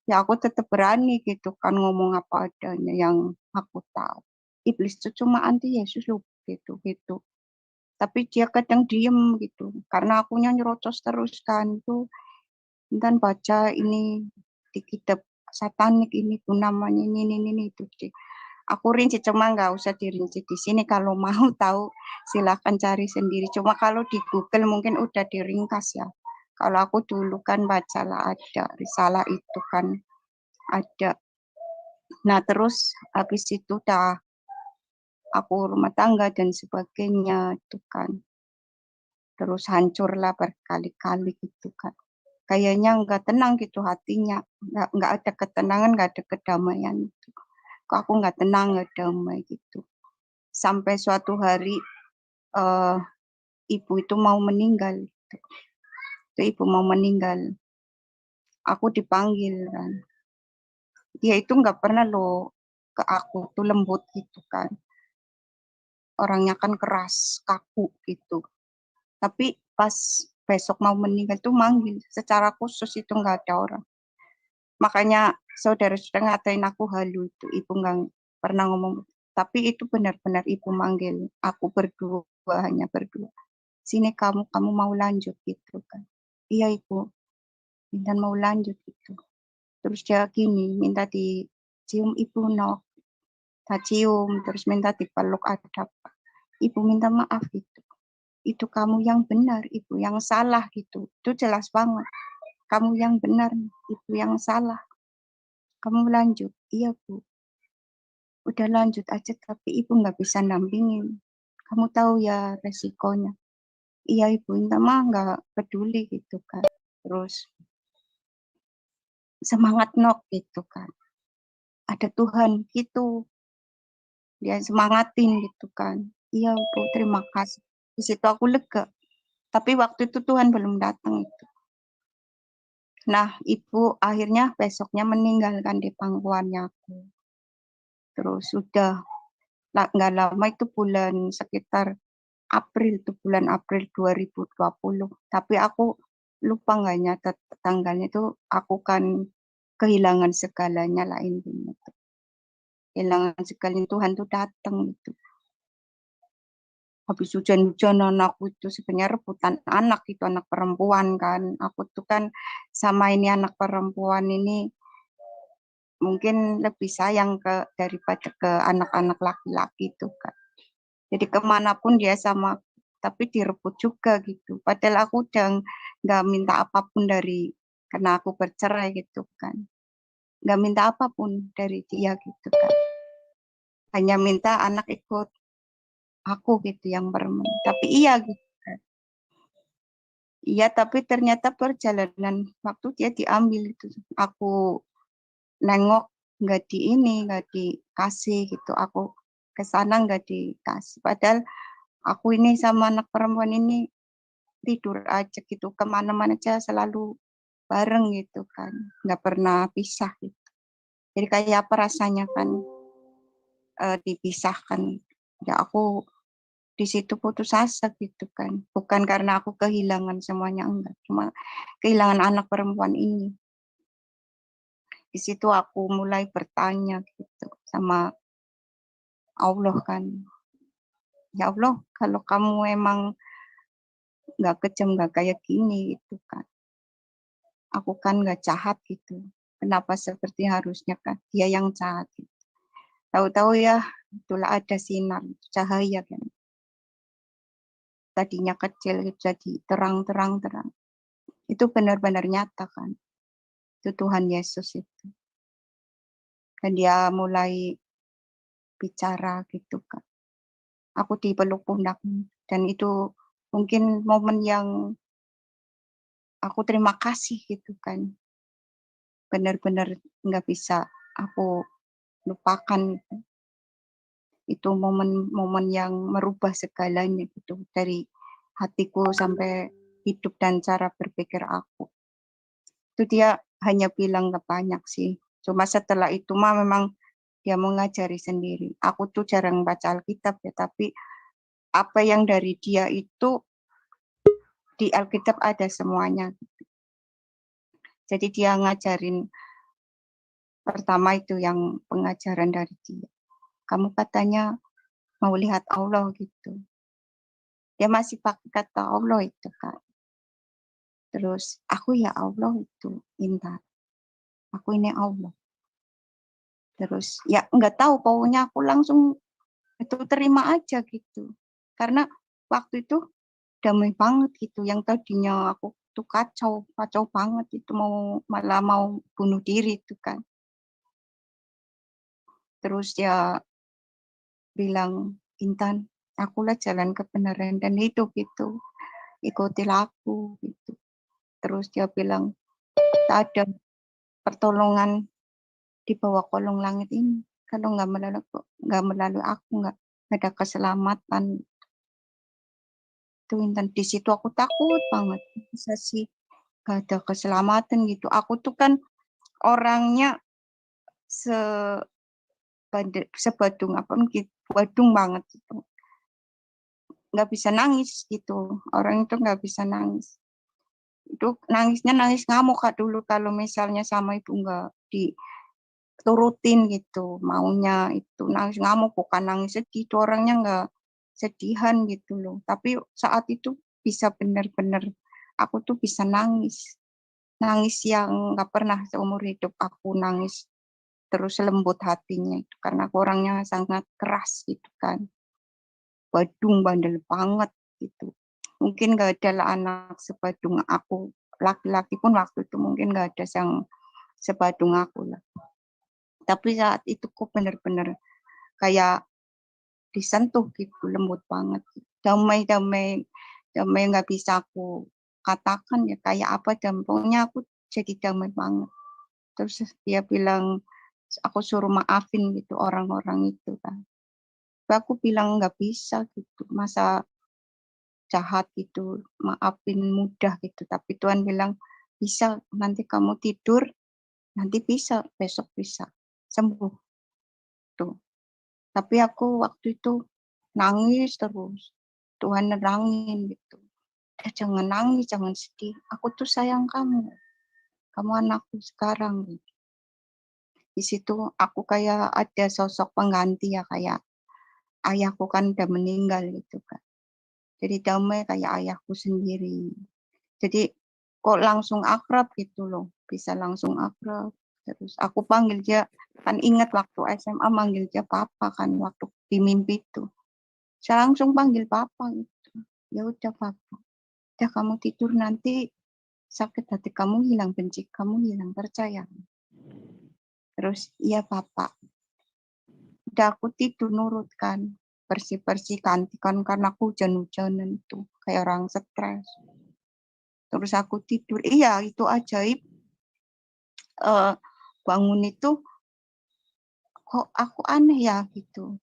ya aku tetap berani gitu kan ngomong apa adanya yang aku tahu. Iblis itu cuma anti Yesus loh gitu gitu. Tapi dia kadang diem gitu karena akunya nyerocos terus kan tuh, dan baca ini di kitab satanik ini tuh namanya ini itu. Aku rinci cuma nggak usah dirinci di sini. Kalau mau tahu silahkan cari sendiri. Cuma kalau di Google mungkin udah diringkas ya. Kalau aku dulu kan bacalah ada risalah itu kan ada. Nah terus habis itu dah aku rumah tangga dan sebagainya itu kan. Terus hancurlah berkali-kali gitu kan. Kayaknya nggak tenang gitu hatinya. Nggak ada ketenangan, nggak ada kedamaian. Gitu. Kok aku nggak tenang, nggak damai gitu. Sampai suatu hari eh, ibu itu mau meninggal. Gitu. Itu ibu mau meninggal. Aku dipanggil kan. Dia itu nggak pernah loh ke aku tuh lembut gitu kan. Orangnya kan keras, kaku gitu. Tapi pas besok mau meninggal tuh manggil. Secara khusus itu nggak ada orang. Makanya saudara sudah ngatain aku halu itu. Ibu nggak pernah ngomong. Tapi itu benar-benar ibu manggil. Aku berdua, hanya berdua. Sini kamu mau lanjut gitu kan. Iya ibu, Intan mau lanjut gitu. Terus dia gini, minta dicium ibu nok. Tak cium, terus minta dipeluk ada apa. Ibu minta maaf gitu. Itu kamu yang benar, ibu yang salah gitu. Itu jelas banget. Kamu yang benar, ibu yang salah. Kamu lanjut. Iya bu, udah lanjut aja tapi ibu nggak bisa nampingin. Kamu tahu ya resikonya. Iya ibu, minta mah nggak peduli gitu kan. Terus semangat nok gitu kan. Ada Tuhan gitu, dia semangatin gitu kan. Iya bu, terima kasih. Di situ aku lega. Tapi waktu itu Tuhan belum datang itu. Nah, ibu akhirnya besoknya meninggalkan di pangkuannya aku. Terus sudah nggak lama itu bulan sekitar April itu bulan April 2020. Tapi aku lupa nggak nyatet tanggalnya itu aku kan kehilangan segalanya lah intinya. Kehilangan segalanya Tuhan tuh datang gitu. Habis hujan-hujanan aku itu sebenarnya rebutan anak itu anak perempuan kan. Aku tuh kan sama ini anak perempuan ini mungkin lebih sayang daripada ke anak-anak laki-laki itu kan. Jadi kemanapun dia sama, tapi direbut juga gitu. Padahal aku udah nggak minta apapun dari, karena aku bercerai gitu kan. Nggak minta apapun dari dia gitu kan. Hanya minta anak ikut aku gitu yang perempuan. Tapi iya gitu kan. Iya, tapi ternyata perjalanan waktu dia diambil itu. Aku nengok nggak di ini, nggak dikasih gitu. Aku ke sana nggak dikasih. Padahal aku ini sama anak perempuan ini tidur aja gitu kemana-mana aja selalu bareng gitu kan nggak pernah pisah gitu jadi kayak apa rasanya kan dipisahkan ya aku di situ putus asa gitu kan bukan karena aku kehilangan semuanya enggak cuma kehilangan anak perempuan ini di situ aku mulai bertanya gitu sama Allah kan ya Allah kalau kamu emang nggak kejam nggak kayak gini gitu kan aku kan nggak jahat gitu. Kenapa seperti harusnya kan dia yang jahat. Gitu. Tahu-tahu ya itulah ada sinar cahaya kan. Tadinya kecil jadi terang-terang terang. Itu benar-benar nyata kan. Itu Tuhan Yesus itu. Dan dia mulai bicara gitu kan. Aku dipeluk pundaknya. Dan itu mungkin momen yang aku terima kasih gitu kan. Benar-benar nggak bisa aku lupakan. Gitu. Itu momen-momen yang merubah segalanya gitu dari hatiku sampai hidup dan cara berpikir aku. Itu dia hanya bilang gak banyak sih. Cuma setelah itu mah memang dia mengajari sendiri. Aku tuh jarang baca Alkitab ya, tapi apa yang dari dia itu di Alkitab ada semuanya. Jadi dia ngajarin pertama itu yang pengajaran dari dia. Kamu katanya mau lihat Allah gitu. Dia masih pakai kata Allah itu kan. Terus aku ya Allah itu Intan. Aku ini Allah. Terus ya nggak tahu pokoknya aku langsung itu terima aja gitu. Karena waktu itu damai banget gitu. Yang tadinya aku tuh kacau, kacau banget itu mau malah mau bunuh diri itu kan. Terus dia bilang, Intan, akulah jalan kebenaran dan hidup itu. Ikutilah aku gitu. Terus dia bilang, tak ada pertolongan di bawah kolong langit ini. Kalau nggak melalui aku, nggak ada keselamatan. Tuh Intan, di situ aku takut banget. Bisa sih gak ada keselamatan gitu. Aku tuh kan orangnya sebadung apa gitu, badung banget gitu. Nggak bisa nangis gitu. Orang itu nggak bisa nangis. Itu nangisnya nangis ngamuk Kak dulu kalau misalnya sama ibu nggak diturutin gitu. Maunya itu nangis ngamuk, bukan nangis sedih. Itu orangnya nggak sedihan gitu loh. Tapi saat itu bisa benar-benar aku tuh bisa nangis. Nangis yang nggak pernah seumur hidup aku nangis terus lembut hatinya itu karena aku orangnya sangat keras gitu kan. Badung bandel banget gitu. Mungkin gak ada lah anak sebadung aku. Laki-laki pun waktu itu mungkin gak ada yang sebadung aku lah. Tapi saat itu kok bener-bener kayak disentuh gitu, lembut banget. Damai-damai, damai nggak bisa aku katakan ya kayak apa dampaknya aku jadi damai banget. Terus dia bilang aku suruh maafin gitu orang-orang itu kan. Tapi aku bilang nggak bisa gitu, masa jahat gitu, maafin mudah gitu. Tapi Tuhan bilang bisa, nanti kamu tidur, nanti bisa, besok bisa sembuh tuh. Tapi aku waktu itu nangis terus. Tuhan nerangin gitu. Jangan nangis, jangan sedih. Aku tuh sayang kamu. Kamu anakku sekarang. Gitu. Di situ aku kayak ada sosok pengganti ya, kayak ayahku kan udah meninggal gitu kan. Jadi damai kayak ayahku sendiri. Jadi kok langsung akrab gitu loh. Bisa langsung akrab. Terus aku panggil dia, kan ingat waktu SMA manggil dia papa kan waktu di mimpi itu. Saya langsung panggil papa gitu. Ya udah papa. Udah kamu tidur nanti sakit hati kamu hilang, benci kamu hilang, percaya. Terus iya papa. Udah aku tidur nurut kan. Bersih-bersih gantikan karena aku hujan-hujanan tuh. Kayak orang stres. Terus aku tidur. Iya itu ajaib. Bangun itu kok aku aneh ya gitu.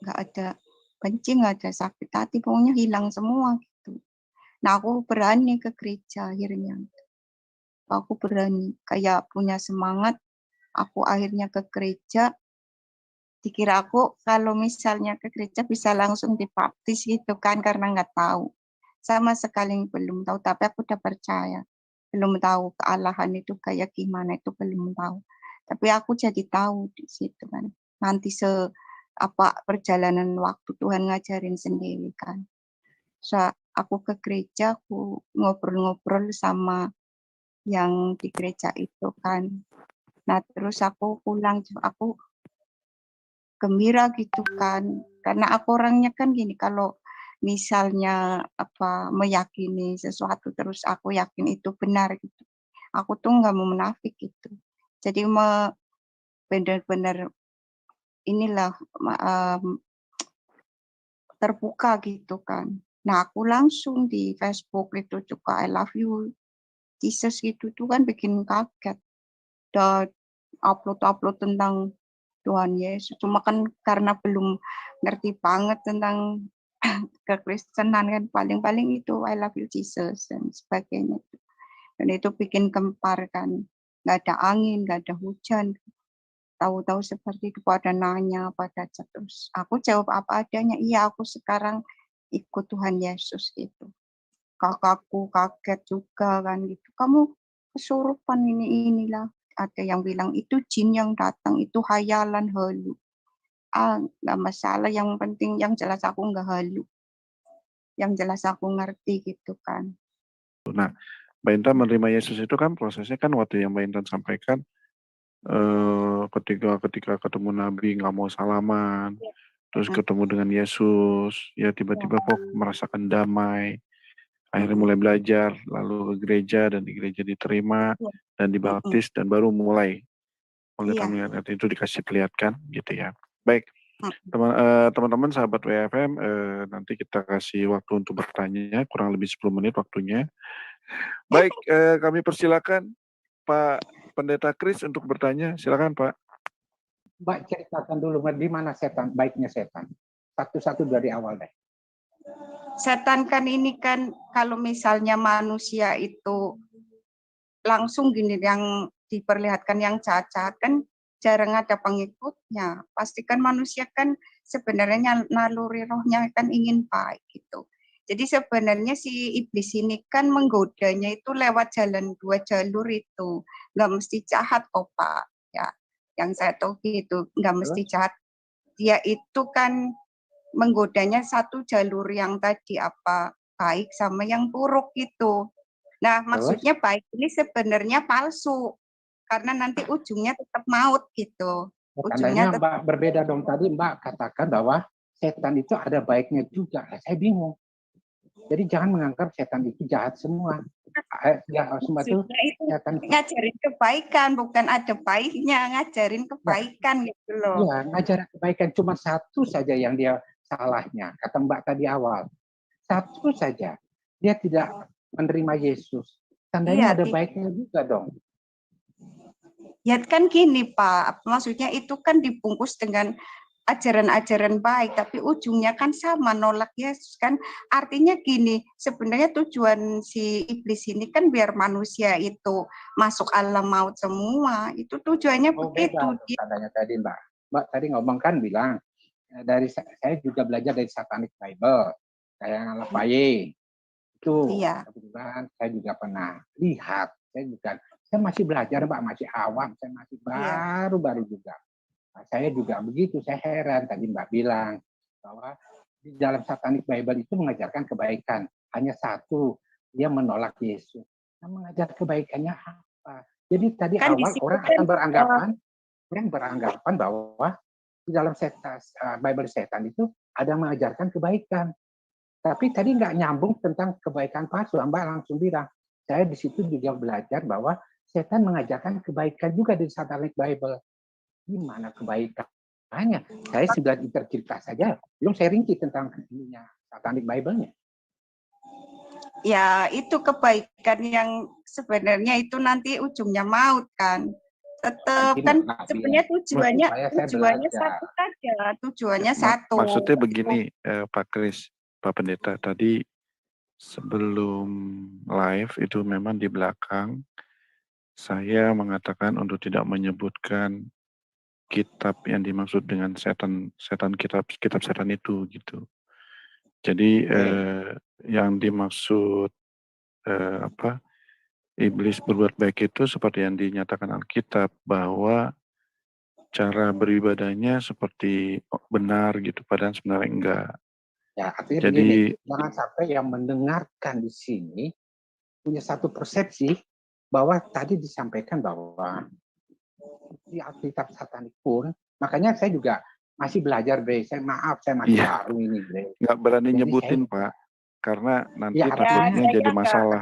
Nggak ada benci, nggak ada sakit hati. Pokoknya hilang semua gitu. Nah aku berani ke gereja akhirnya. Aku berani kayak punya semangat. Aku akhirnya ke gereja. Dikira aku kalau misalnya ke gereja bisa langsung dibaptis gitu kan karena nggak tahu. Sama sekali belum tahu, tapi aku udah percaya. Belum tahu kealahan itu kayak gimana itu belum tahu. Tapi aku jadi tahu di situ kan. Nanti apa perjalanan waktu Tuhan ngajarin sendiri kan. So, aku ke gereja, aku ngobrol-ngobrol sama yang di gereja itu kan. Nah, terus aku pulang, aku gembira gitu kan karena aku orangnya kan gini, kalau misalnya apa meyakini sesuatu terus aku yakin itu benar gitu, aku tuh nggak mau menafik gitu, jadi benar-benar inilah terbuka gitu kan. Nah aku langsung di Facebook itu juga I love you Jesus gitu tuh kan bikin kaget dan upload tentang Tuhan Yesus. Cuma kan karena belum ngerti banget tentang kekristenan kan paling-paling itu I love you Jesus dan sebagainya. Dan itu bikin gempar kan. Nggak ada angin, nggak ada hujan. Tahu-tahu seperti itu pada nanya, pada chat terus. Aku jawab apa adanya. Iya, aku sekarang ikut Tuhan Yesus gitu. Kakakku kaget juga kan gitu. Kamu kesurupan inilah. Ada yang bilang itu jin yang datang, itu hayalan halu. Nggak masalah, yang penting yang jelas aku nggak halu. Yang jelas aku ngerti gitu kan. Nah, Mbak Intan menerima Yesus itu kan prosesnya kan waktu yang Mbak Intan sampaikan ketika ketemu Nabi nggak mau salaman, terus ketemu dengan Yesus, ya tiba-tiba kok merasakan damai, akhirnya mulai belajar, lalu ke gereja dan di gereja diterima dan dibaptis dan baru mulai Melihat Iya. melihat itu dikasih perlihatkan gitu ya. Baik, Mm. teman-teman sahabat WFM, nanti kita kasih waktu untuk bertanya, kurang lebih 10 menit waktunya. Baik, kami persilakan Pak Pendeta Kris untuk bertanya. Silakan Pak. Mbak ceritakan dulu di mana setan, baiknya setan. Satu-satu dari awal deh. Setan kan ini kan kalau misalnya manusia itu langsung gini yang diperlihatkan yang cacat kan jarang ada pengikutnya. Pastikan manusia kan sebenarnya naluri rohnya kan ingin baik gitu. Jadi sebenarnya si iblis ini kan menggodanya itu lewat jalan 2 jalur itu. Nggak mesti jahat kok Pak. Ya, yang saya tahu gitu, nggak mesti jahat. Dia itu kan menggodanya satu jalur yang tadi apa baik sama yang buruk gitu. Nah, maksudnya baik ini sebenarnya palsu karena nanti ujungnya tetap maut gitu. Ujungnya Tandanya Mbak berbeda dong, tadi Mbak katakan bahwa setan itu ada baiknya juga. Saya bingung. Jadi jangan menganggap setan itu jahat semua. Ya, semua itu setan. Ngajarin kebaikan, bukan ada baiknya, ngajarin kebaikan gitu loh. Iya, ngajarin kebaikan cuma satu saja yang dia salahnya. Kata Mbak tadi awal. Satu saja. Dia tidak menerima Yesus. Tandanya ada baiknya juga dong. Ya kan gini Pak, maksudnya itu kan dibungkus dengan ajaran-ajaran baik, tapi ujungnya kan sama, nolak Yesus kan. Artinya gini, sebenarnya tujuan si iblis ini kan biar manusia itu masuk alam maut semua. Itu tujuannya begitu. Tandanya tadi Mbak. Mbak tadi ngomong kan bilang, dari saya juga belajar dari Satanic Bible, kayak Lafayette. Itu kebetulan saya juga pernah lihat. Saya masih belajar Mbak, masih awam, saya masih baru-baru juga. Nah, saya juga begitu, saya heran tadi Mbak bilang bahwa di dalam Satanic Bible itu mengajarkan kebaikan. Hanya satu, dia menolak Yesus. Nah, mengajar kebaikannya apa? Jadi tadi kan awal orang akan beranggapan bahwa di dalam Bible setan itu ada mengajarkan kebaikan. Tapi tadi nggak nyambung tentang kebaikan palsu. Mbak langsung bilang, saya di situ juga belajar bahwa setan mengajarkan kebaikan juga di Satanic Bible. Gimana kebaikannya? Saya sudah cerita saja, belum saya rinci tentang Satanic Bible-nya. Ya, itu kebaikan yang sebenarnya itu nanti ujungnya maut kan. Tetap kan sebenarnya tujuannya satu saja, tujuannya satu. Maksudnya begini, Pak Kris, Pak Pendeta, tadi sebelum live itu memang di belakang saya mengatakan untuk tidak menyebutkan kitab yang dimaksud dengan setan kitab setan itu gitu. Jadi yang dimaksud iblis berbuat baik itu seperti yang dinyatakan Alkitab bahwa cara beribadahnya seperti benar gitu, padahal sebenarnya enggak. Ya, artinya begini, jangan sampai yang mendengarkan di sini punya satu persepsi bahwa tadi disampaikan bahwa di Alkitab Satanik pun, makanya saya juga masih belajar, Bre. Saya masih baru ini, Bre. Nggak berani nyebutin, Pak. Karena nanti takutnya jadi masalah.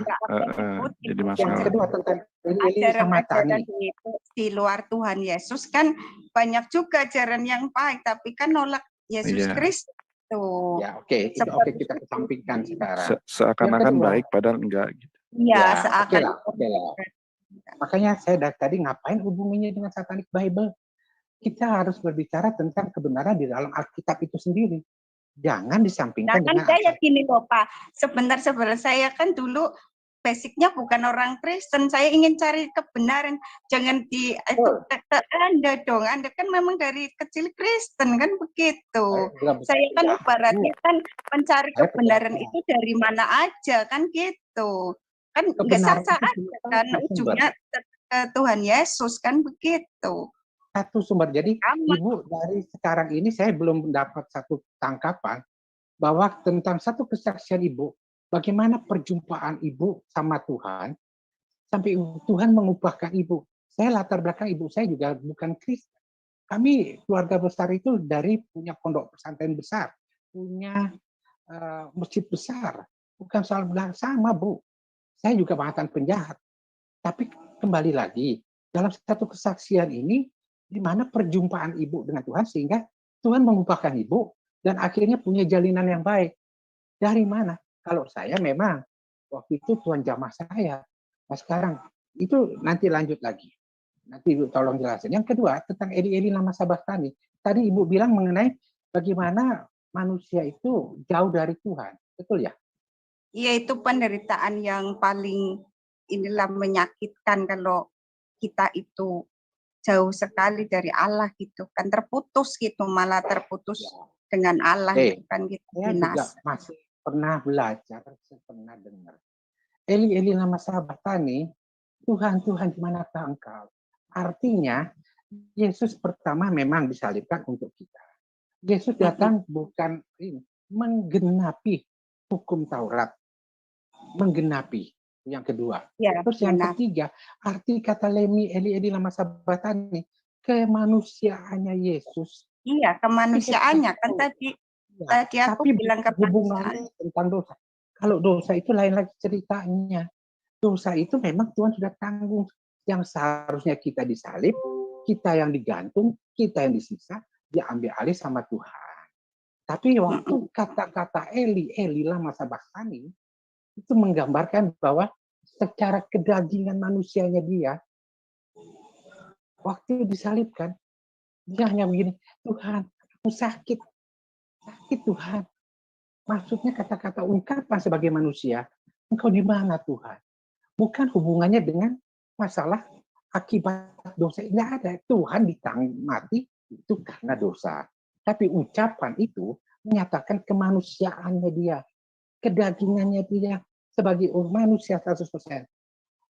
Jadi masalah. Yang kedua tentang Eli sama Tani. Di luar Tuhan Yesus kan banyak juga ajaran yang baik, tapi kan nolak Yesus Kristus. Ya, oke. Itu oke kita kesampingkan sekarang. Seakan-akan baik, padahal enggak. Gitu. Iya, seakan. Oke lah. Makanya saya dari tadi ngapain hubungannya dengan Satanic Bible? Kita harus berbicara tentang kebenaran di dalam Alkitab itu sendiri. Jangan disampingkan dengan saya gini loh Pak, sebentar saya kan dulu basicnya bukan orang Kristen, saya ingin cari kebenaran, jangan Anda dong, Anda kan memang dari kecil Kristen kan begitu. Saya kan ibaratnya kan mencari kebenaran itu dari mana aja kan gitu, kan nggak sah-sah aja kan ujungnya ke Tuhan Yesus kan begitu. Satu sumber. Jadi Ibu dari sekarang ini saya belum mendapat satu tangkapan bahwa tentang satu kesaksian Ibu, bagaimana perjumpaan Ibu sama Tuhan sampai Tuhan mengubahkan Ibu. Saya latar belakang Ibu saya juga bukan Kristen. Kami keluarga besar itu dari punya pondok pesantren besar, punya masjid besar. Bukan soal sama, Bu. Saya juga mantan penjahat. Tapi kembali lagi, dalam satu kesaksian ini di mana perjumpaan ibu dengan Tuhan sehingga Tuhan mengubahkan ibu dan akhirnya punya jalinan yang baik. Dari mana? Kalau saya memang waktu itu Tuhan jamah saya. Nah sekarang itu nanti lanjut lagi. Nanti Ibu tolong jelasin. Yang kedua tentang Eli lama sabachthani. Tadi Ibu bilang mengenai bagaimana manusia itu jauh dari Tuhan. Betul ya? Iya, itu penderitaan yang paling inilah menyakitkan kalau kita itu jauh sekali dari Allah gitu kan, terputus gitu, malah terputus dengan Allah itu kan gitu. Saya juga masih pernah belajar, saya pernah dengar. Eli lama sabachthani, Tuhan Tuhan di manakah engkau? Artinya Yesus pertama memang disalibkan untuk kita. Yesus datang bukan menggenapi hukum Taurat, menggenapi yang kedua. Ya, terus yang ketiga, arti kata Eli lama sabachthani, kemanusiaannya Yesus. Iya, kemanusiaannya kan tadi aku tapi bilang hubungannya tentang dosa. Kalau dosa itu lain lagi ceritanya. Dosa itu memang Tuhan sudah tanggung. Yang seharusnya kita disalib, kita yang digantung, kita yang disisa, diambil alih sama Tuhan. Tapi waktu kata-kata Eli lama sabachthani, itu menggambarkan bahwa secara kedagingan manusianya dia, waktu disalibkan, dia hanya begini, Tuhan, aku sakit Tuhan. Maksudnya kata-kata ungkapan sebagai manusia, engkau di mana Tuhan? Bukan hubungannya dengan masalah akibat dosa. Tidak ada. Tuhan mati itu karena dosa. Tapi ucapan itu menyatakan kemanusiaannya dia. Kedagingannya dia sebagai manusia 100%.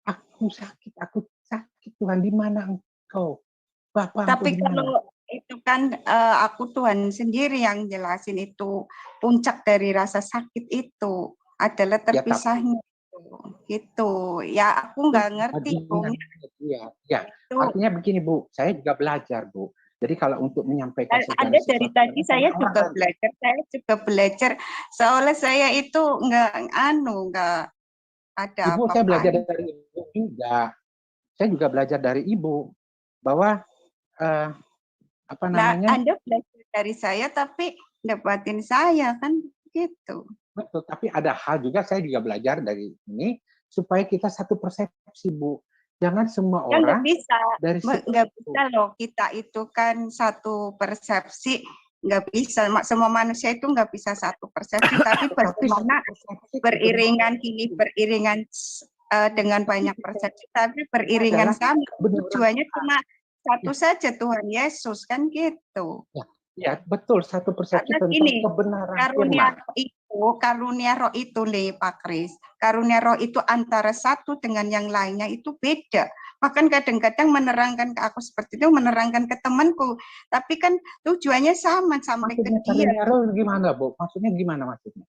Aku sakit Tuhan, di mana engkau? Bapak, tapi kalau itu kan aku Tuhan sendiri yang jelasin itu puncak dari rasa sakit itu adalah terpisahnya gitu. Ya aku nggak ngerti Bu. Ya. Artinya begini Bu, saya juga belajar Bu. Jadi kalau untuk menyampaikan ada dari tadi saya juga belajar. Soalnya saya itu nggak ada Ibu, saya belajar dari Ibu juga. Saya juga belajar dari Ibu bahwa apa namanya? Anda belajar dari saya tapi dapatin saya kan gitu. Betul, tapi ada hal juga saya juga belajar dari ini supaya kita satu persepsi Bu. Jangan semua orang nggak bisa loh, kita itu kan satu persepsi, nggak bisa. Semua manusia itu nggak bisa satu persepsi, tapi bagaimana beriringan dengan banyak persepsi, tapi beriringan sama. Tujuannya cuma satu saja, Tuhan Yesus kan gitu. Ya, betul, satu persepsi tentang kebenaran karunia roh itu Pak Kris. Karunia roh itu antara satu dengan yang lainnya itu beda. Bahkan kadang-kadang menerangkan ke aku seperti itu, menerangkan ke temanku. Tapi kan tujuannya sama sampai ke dia. Karunia roh gimana, Bu? Maksudnya gimana maksudnya?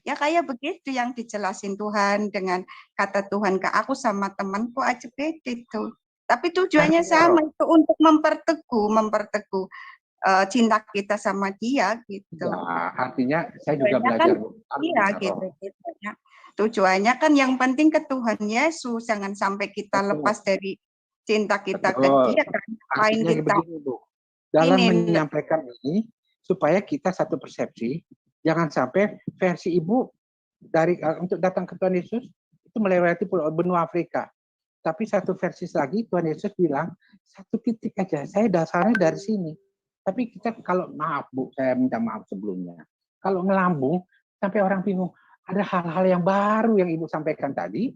Ya kayak begitu yang dijelasin Tuhan dengan kata Tuhan ke aku sama temanku aja beda itu. Tapi tujuannya sama, itu untuk memperteguh cinta kita sama dia gitu. Ya, artinya saya juga belajar. Iya gitu. Tujuannya kan yang penting ke Tuhan Yesus, jangan sampai kita lepas dari cinta kita ke dia kan. Lain kita. Begini, Bu. Dalam menyampaikan ini supaya kita satu persepsi, jangan sampai versi Ibu dari untuk datang ke Tuhan Yesus itu melewati benua Afrika. Tapi satu versi lagi Tuhan Yesus bilang satu titik aja, saya dasarnya dari sini. Tapi kita kalau maaf Bu, saya minta maaf sebelumnya. Kalau ngelambung sampai orang bingung, ada hal-hal yang baru yang Ibu sampaikan tadi.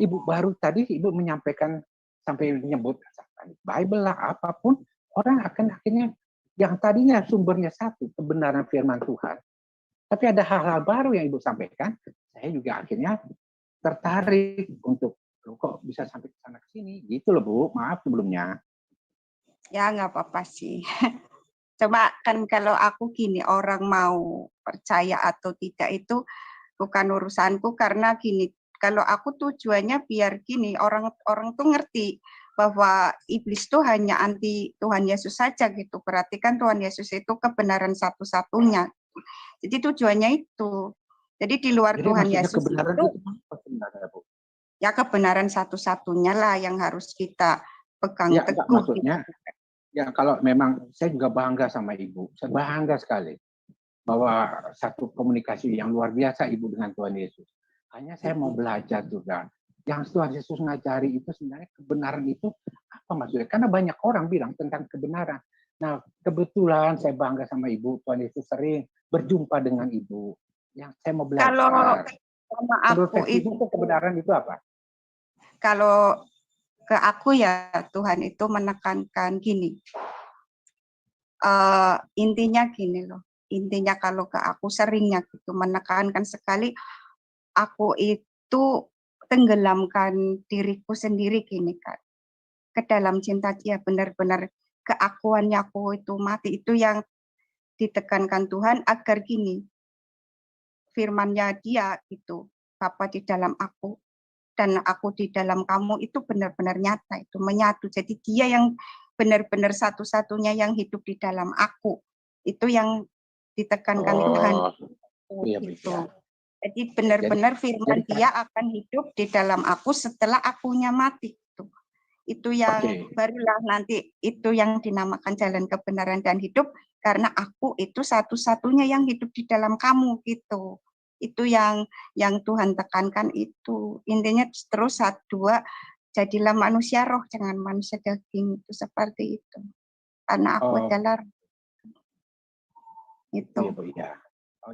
Ibu baru tadi Ibu menyampaikan sampai menyebut Bible lah apapun, orang akan akhirnya yang tadinya sumbernya satu, kebenaran firman Tuhan. Tapi ada hal-hal baru yang Ibu sampaikan, saya juga akhirnya tertarik untuk kok bisa sampai ke sana ke sini. Gitu loh Bu, maaf sebelumnya. Ya nggak apa-apa sih. Coba kan kalau aku gini, orang mau percaya atau tidak itu bukan urusanku karena gini, kalau aku tujuannya biar gini, orang tuh ngerti bahwa iblis tuh hanya anti Tuhan Yesus saja gitu. Berarti kan Tuhan Yesus itu kebenaran satu-satunya. Jadi tujuannya itu. Jadi di luar Tuhan Yesus itu ya kebenaran satu-satunya lah yang harus kita pegang teguh. Maksudnya Ya kalau memang saya juga bangga sama Ibu, saya bangga sekali bahwa satu komunikasi yang luar biasa Ibu dengan Tuhan Yesus. Hanya saya mau belajar juga. Yang Tuhan Yesus ngajari itu sebenarnya kebenaran itu apa maksudnya? Karena banyak orang bilang tentang kebenaran. Nah, kebetulan saya bangga sama Ibu, Tuhan Yesus sering berjumpa dengan Ibu. Yang saya mau Kalau belajar. sama Menurut aku Ibu itu kebenaran itu apa? kalau ke aku ya Tuhan itu menekankan gini. Intinya gini loh. Intinya kalau ke aku seringnya gitu menekankan sekali aku itu tenggelamkan diriku sendiri gini kan. Ke dalam cinta dia benar-benar keakuannya aku itu mati itu yang ditekankan Tuhan agar gini firman-Nya dia gitu Bapa di dalam aku dan aku di dalam kamu itu benar-benar nyata itu menyatu. Jadi dia yang benar-benar satu-satunya yang hidup di dalam aku. Itu yang ditekankan Tuhan. Iya, Gitu. iya. Jadi benar-benar firman dia akan hidup di dalam aku setelah akunya mati. Itu yang barulah nanti itu yang dinamakan jalan kebenaran dan hidup karena aku itu satu-satunya yang hidup di dalam kamu gitu. Itu yang Tuhan tekankan itu. Intinya terus dua jadilah manusia roh jangan manusia daging itu seperti itu. Karena aku adalah itu. Iya.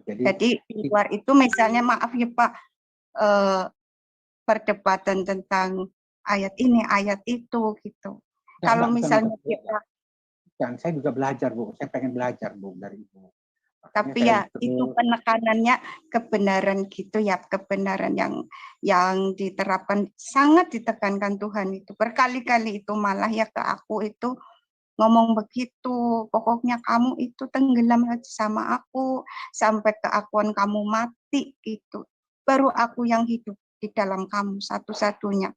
Jadi di luar itu misalnya maaf ya Pak perdebatan tentang ayat ini, ayat itu gitu. Kalau misalnya kita dan saya juga belajar Bu, saya pengen belajar Bu dari Ibu. Tapi ya itu penekanannya kebenaran gitu ya, kebenaran yang diterapkan sangat ditekankan Tuhan itu berkali-kali itu malah ya ke aku itu ngomong begitu, pokoknya kamu itu tenggelam sama aku sampai keakuan kamu mati gitu. Baru aku yang hidup di dalam kamu satu-satunya.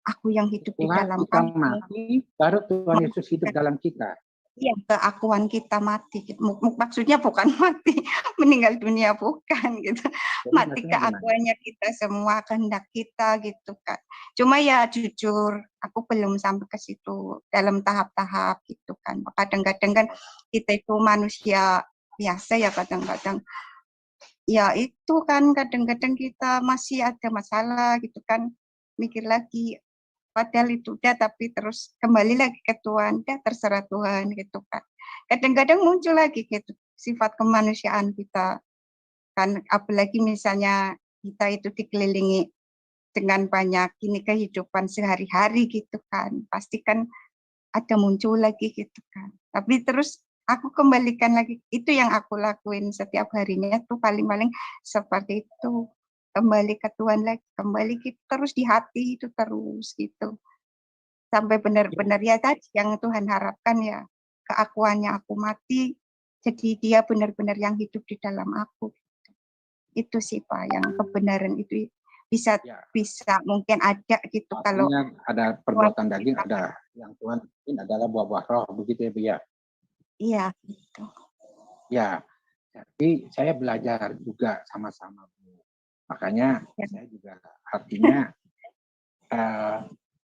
Aku yang hidup di dalam kamu. Mati, baru Tuhan Yesus hidup dalam kita. Iya, keakuan kita mati. Maksudnya bukan mati, meninggal dunia bukan gitu. Mati keakuannya kita semua, kehendak kita gitu kan. Cuma ya jujur, aku belum sampai ke situ dalam tahap-tahap gitu kan. Kadang-kadang kan kita itu manusia biasa ya kadang-kadang. Ya itu kan kadang-kadang kita masih ada masalah gitu kan. Mikir lagi, padahal itu udah tapi terus kembali lagi ke Tuhan, udah terserah Tuhan gitu kan. Kadang-kadang muncul lagi gitu sifat kemanusiaan kita kan, apalagi misalnya kita itu dikelilingi dengan banyak ini kehidupan sehari-hari gitu kan, pasti kan ada muncul lagi gitu kan. Tapi terus aku kembalikan lagi, itu yang aku lakuin setiap harinya tuh paling-paling seperti itu, kembali ke Tuhan lagi, kembali gitu, terus di hati itu terus gitu. Sampai benar-benar ya tadi yang Tuhan harapkan ya keakuannya aku mati jadi dia benar-benar yang hidup di dalam aku. Itu sih Pak yang kebenaran itu bisa mungkin ada gitu. Artinya kalau ada perbuatan daging, ada yang Tuhan ini adalah buah-buah roh begitu ya Bu ya. Iya gitu. Ya, tapi saya belajar juga sama-sama Bu. Makanya saya juga artinya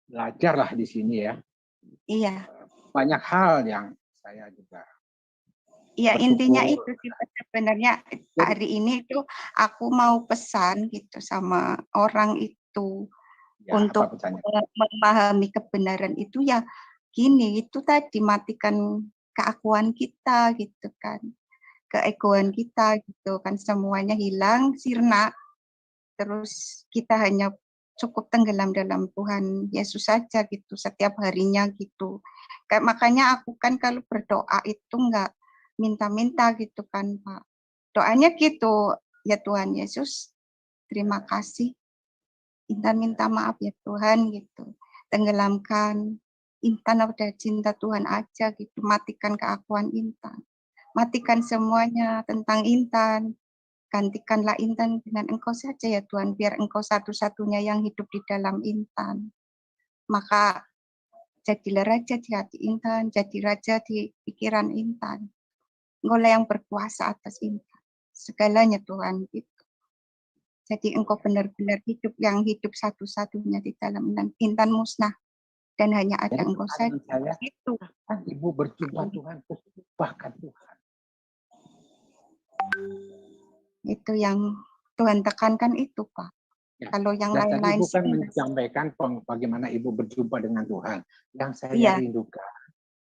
belajarlah di sini ya. Iya. Banyak hal yang saya juga. Iya intinya itu sih sebenarnya hari ini itu aku mau pesan gitu sama orang itu ya, untuk memahami kebenaran itu ya gini itu tadi matikan keakuan kita gitu kan, keegoan kita gitu kan semuanya hilang sirna terus kita hanya cukup tenggelam dalam Tuhan Yesus saja gitu setiap harinya gitu. Kayak makanya aku kan kalau berdoa itu enggak minta-minta gitu kan Pak. Doanya gitu, ya Tuhan Yesus, terima kasih. Intan minta maaf ya Tuhan gitu. Tenggelamkan Intan udah cinta Tuhan aja gitu. Matikan keakuan Intan. Matikan semuanya tentang Intan. Gantikanlah Intan dengan Engkau saja ya Tuhan, biar Engkau satu-satunya yang hidup di dalam Intan. Maka jadilah raja di hati Intan, jadi raja di pikiran Intan. Engkaulah yang berkuasa atas Intan. Segalanya Tuhan gitu. Jadi Engkau benar-benar hidup yang hidup satu-satunya di dalam Intan. Intan musnah. dan hanya ada Jadi Engkau saja. pertanyaan saya, Itu. kan Ibu berjumpa Tuhan, bahkan Tuhan. Itu yang Tuhan tekankan itu, Pak. Ya. Kalau yang Dan tadi lain-lain Ibu kan sih menyampaikan bagaimana Ibu berjumpa dengan Tuhan. Yang saya iya. rindukan,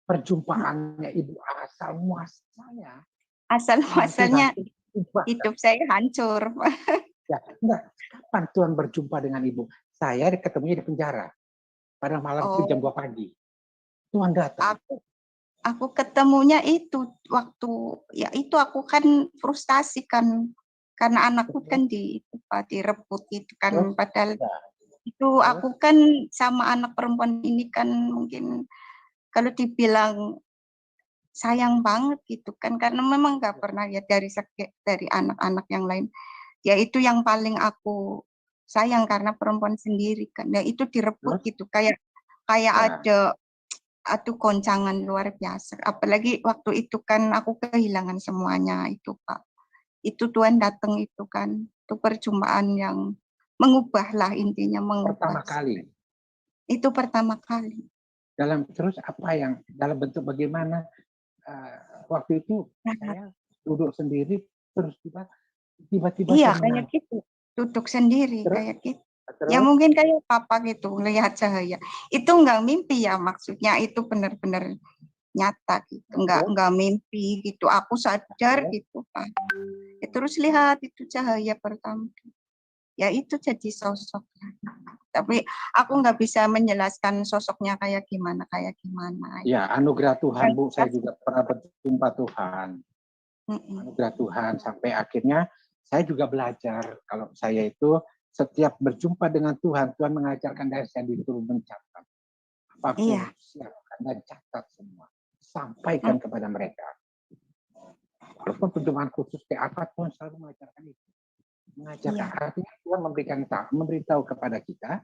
perjumpaannya Ibu asal muasalnya. Asal muasalnya hidup saya hancur. Ya, enggak. Kapan Tuhan berjumpa dengan Ibu? Saya ketemunya di penjara. Pada malam itu jam 2 pagi. Tuhan datang. Aku ketemunya itu waktu ya itu aku kan frustasi kan karena anakku kan direbut itu kan padahal itu aku kan sama anak perempuan ini kan mungkin kalau dibilang sayang banget gitu kan karena memang nggak pernah ya dari anak-anak yang lain ya itu yang paling aku sayang karena perempuan sendiri kan ya itu direbut gitu kayak ada goncangan luar biasa. Apalagi waktu itu kan aku kehilangan semuanya itu, Pak. Itu Tuhan datang itu kan. Itu perjumpaan yang mengubah lah intinya. Pertama kali. Itu pertama kali. Terus apa yang, dalam bentuk bagaimana waktu itu saya duduk sendiri terus tiba-tiba iya, kayak gitu. Duduk sendiri, kayak gitu. Ya mungkin kayak papa gitu, lihat cahaya. Itu enggak mimpi ya maksudnya, itu benar-benar nyata gitu. Enggak mimpi gitu. Aku sadar gitu, Pak. Ya, terus lihat itu cahaya pertama. Ya itu jadi sosok. Tapi aku nggak bisa menjelaskan sosoknya kayak gimana. Ya, anugerah Tuhan, Bu. Saya juga pernah berjumpa Tuhan. Anugerah Tuhan. Sampai akhirnya saya juga belajar. Kalau saya itu setiap berjumpa dengan Tuhan, Tuhan mengajarkan dari saya disuruh mencatat. Apapun siapkan dan catat semua. Sampaikan kepada mereka. Walaupun perjumpaan khusus kayak apa, Tuhan selalu mengajarkan itu. Mengajarkan artinya Tuhan memberitahu kepada kita,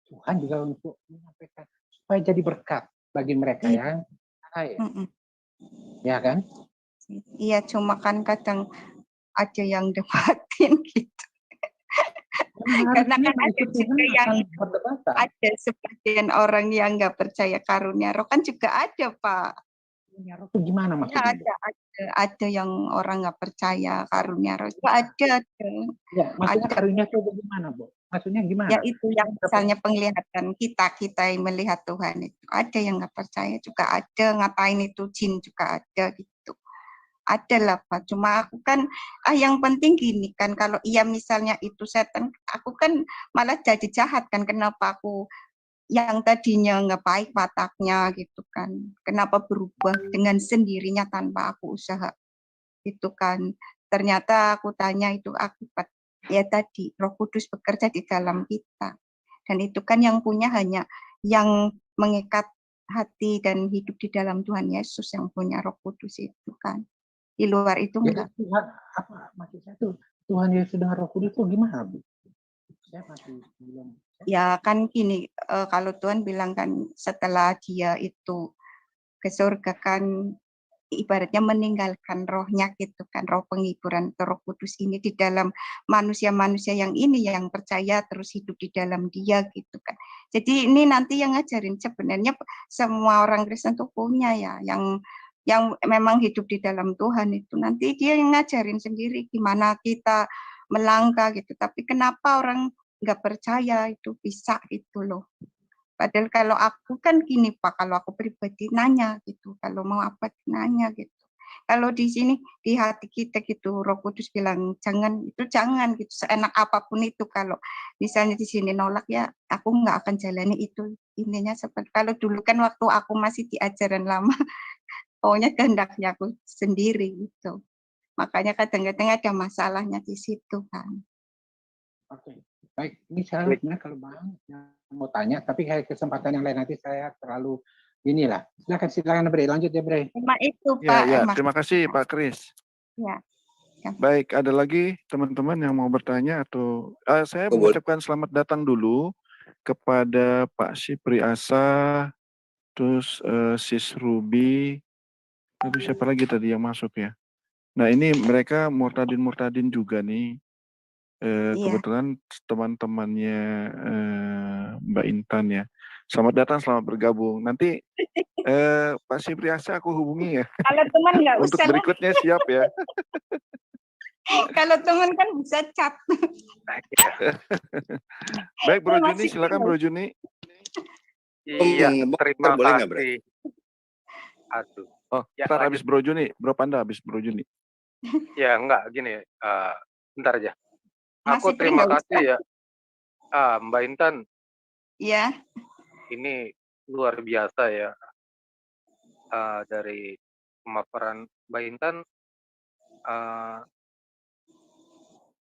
Tuhan juga untuk menyampaikan supaya jadi berkat bagi mereka yang lain. Ya kan? Iya, cuma kan kadang ada yang debatin gitu. Karena kan ada juga yang ada sebagian orang yang nggak percaya karunia roh kan juga ada, Pak. Karunia roh itu gimana maksudnya? Ya, ada yang orang nggak percaya karunia roh itu ada. Ya, maksudnya karunia itu bagaimana, Bu? Maksudnya gimana? Ya itu yang misalnya penglihatan kita yang melihat Tuhan itu ada yang nggak percaya juga ada, ngapain itu jin juga ada gitu. Ada lah, Pak. Cuma aku kan yang penting gini kan kalau iya misalnya itu setan, aku kan malah jadi jahat kan. Kenapa aku yang tadinya nggak baik wataknya gitu kan. Kenapa berubah dengan sendirinya tanpa aku usaha gitu kan. Ternyata aku tanya itu akibat ya tadi Roh Kudus bekerja di dalam kita. Dan itu kan yang punya hanya yang mengikat hati dan hidup di dalam Tuhan Yesus yang punya Roh Kudus itu kan. Di luar itu enggak. Tuhan, apa maksud saya tuh Tuhan Yesus dengan Roh Kudus itu gimana, Bu? Saya masih belum. Ya kan gini, kalau Tuhan bilang kan setelah dia itu ke surga kan ibaratnya meninggalkan rohnya gitu kan, roh penghiburan Roh Kudus ini di dalam manusia-manusia yang ini yang percaya terus hidup di dalam dia gitu kan. Jadi ini nanti yang ngajarin sebenarnya semua orang Kristen tuh punya ya yang memang hidup di dalam Tuhan itu nanti dia yang ngajarin sendiri gimana kita melangkah gitu. Tapi kenapa orang nggak percaya itu bisa gitu loh. Padahal kalau aku kan gini Pak, kalau aku pribadi nanya gitu, kalau mau apa nanya gitu. Kalau di sini di hati kita gitu, Roh Kudus bilang jangan itu jangan gitu, seenak apapun itu kalau misalnya di sini nolak ya, aku nggak akan jalani itu. Intinya seperti kalau dulu kan waktu aku masih di ajaran lama, pokoknya kehendaknya aku sendiri gitu. Makanya kadang-kadang ada masalahnya di situ kan. Oke, baik. Ini saya sebenarnya kalau mau tanya, tapi kayak kesempatan yang lain nanti saya terlalu inilah. Silakan Bre, lanjut ya Bre. Cuma itu Pak. Ya, terima kasih Pak Kris. Ya. Baik, ada lagi teman-teman yang mau bertanya atau saya mengucapkan selamat datang dulu kepada Pak Sipri Asa, terus Sis Ruby, terus siapa lagi tadi yang masuk ya? Nah ini mereka Murtadin juga nih. Kebetulan teman-temannya Mbak Intan ya. Selamat datang, selamat bergabung. Nanti Pak Sipriasa aku hubungi ya. Kalau teman nggak Untuk usah lah. berikutnya siap ya. Kalau teman kan bisa chat. Baik Bro Terima Juni, kasih. silakan Bro Juni. Iya, terima boleh nggak, Bro? kasih. Aduh. Oh, Ya, ntar lanjut. habis Bro Juni, Bro Panda habis Bro Juni. Ya enggak gini, bentar aja. Aku Masih terima nggak kasih ya, Mbak Intan. Iya. Ini luar biasa ya, dari pemaparan Mbak Intan,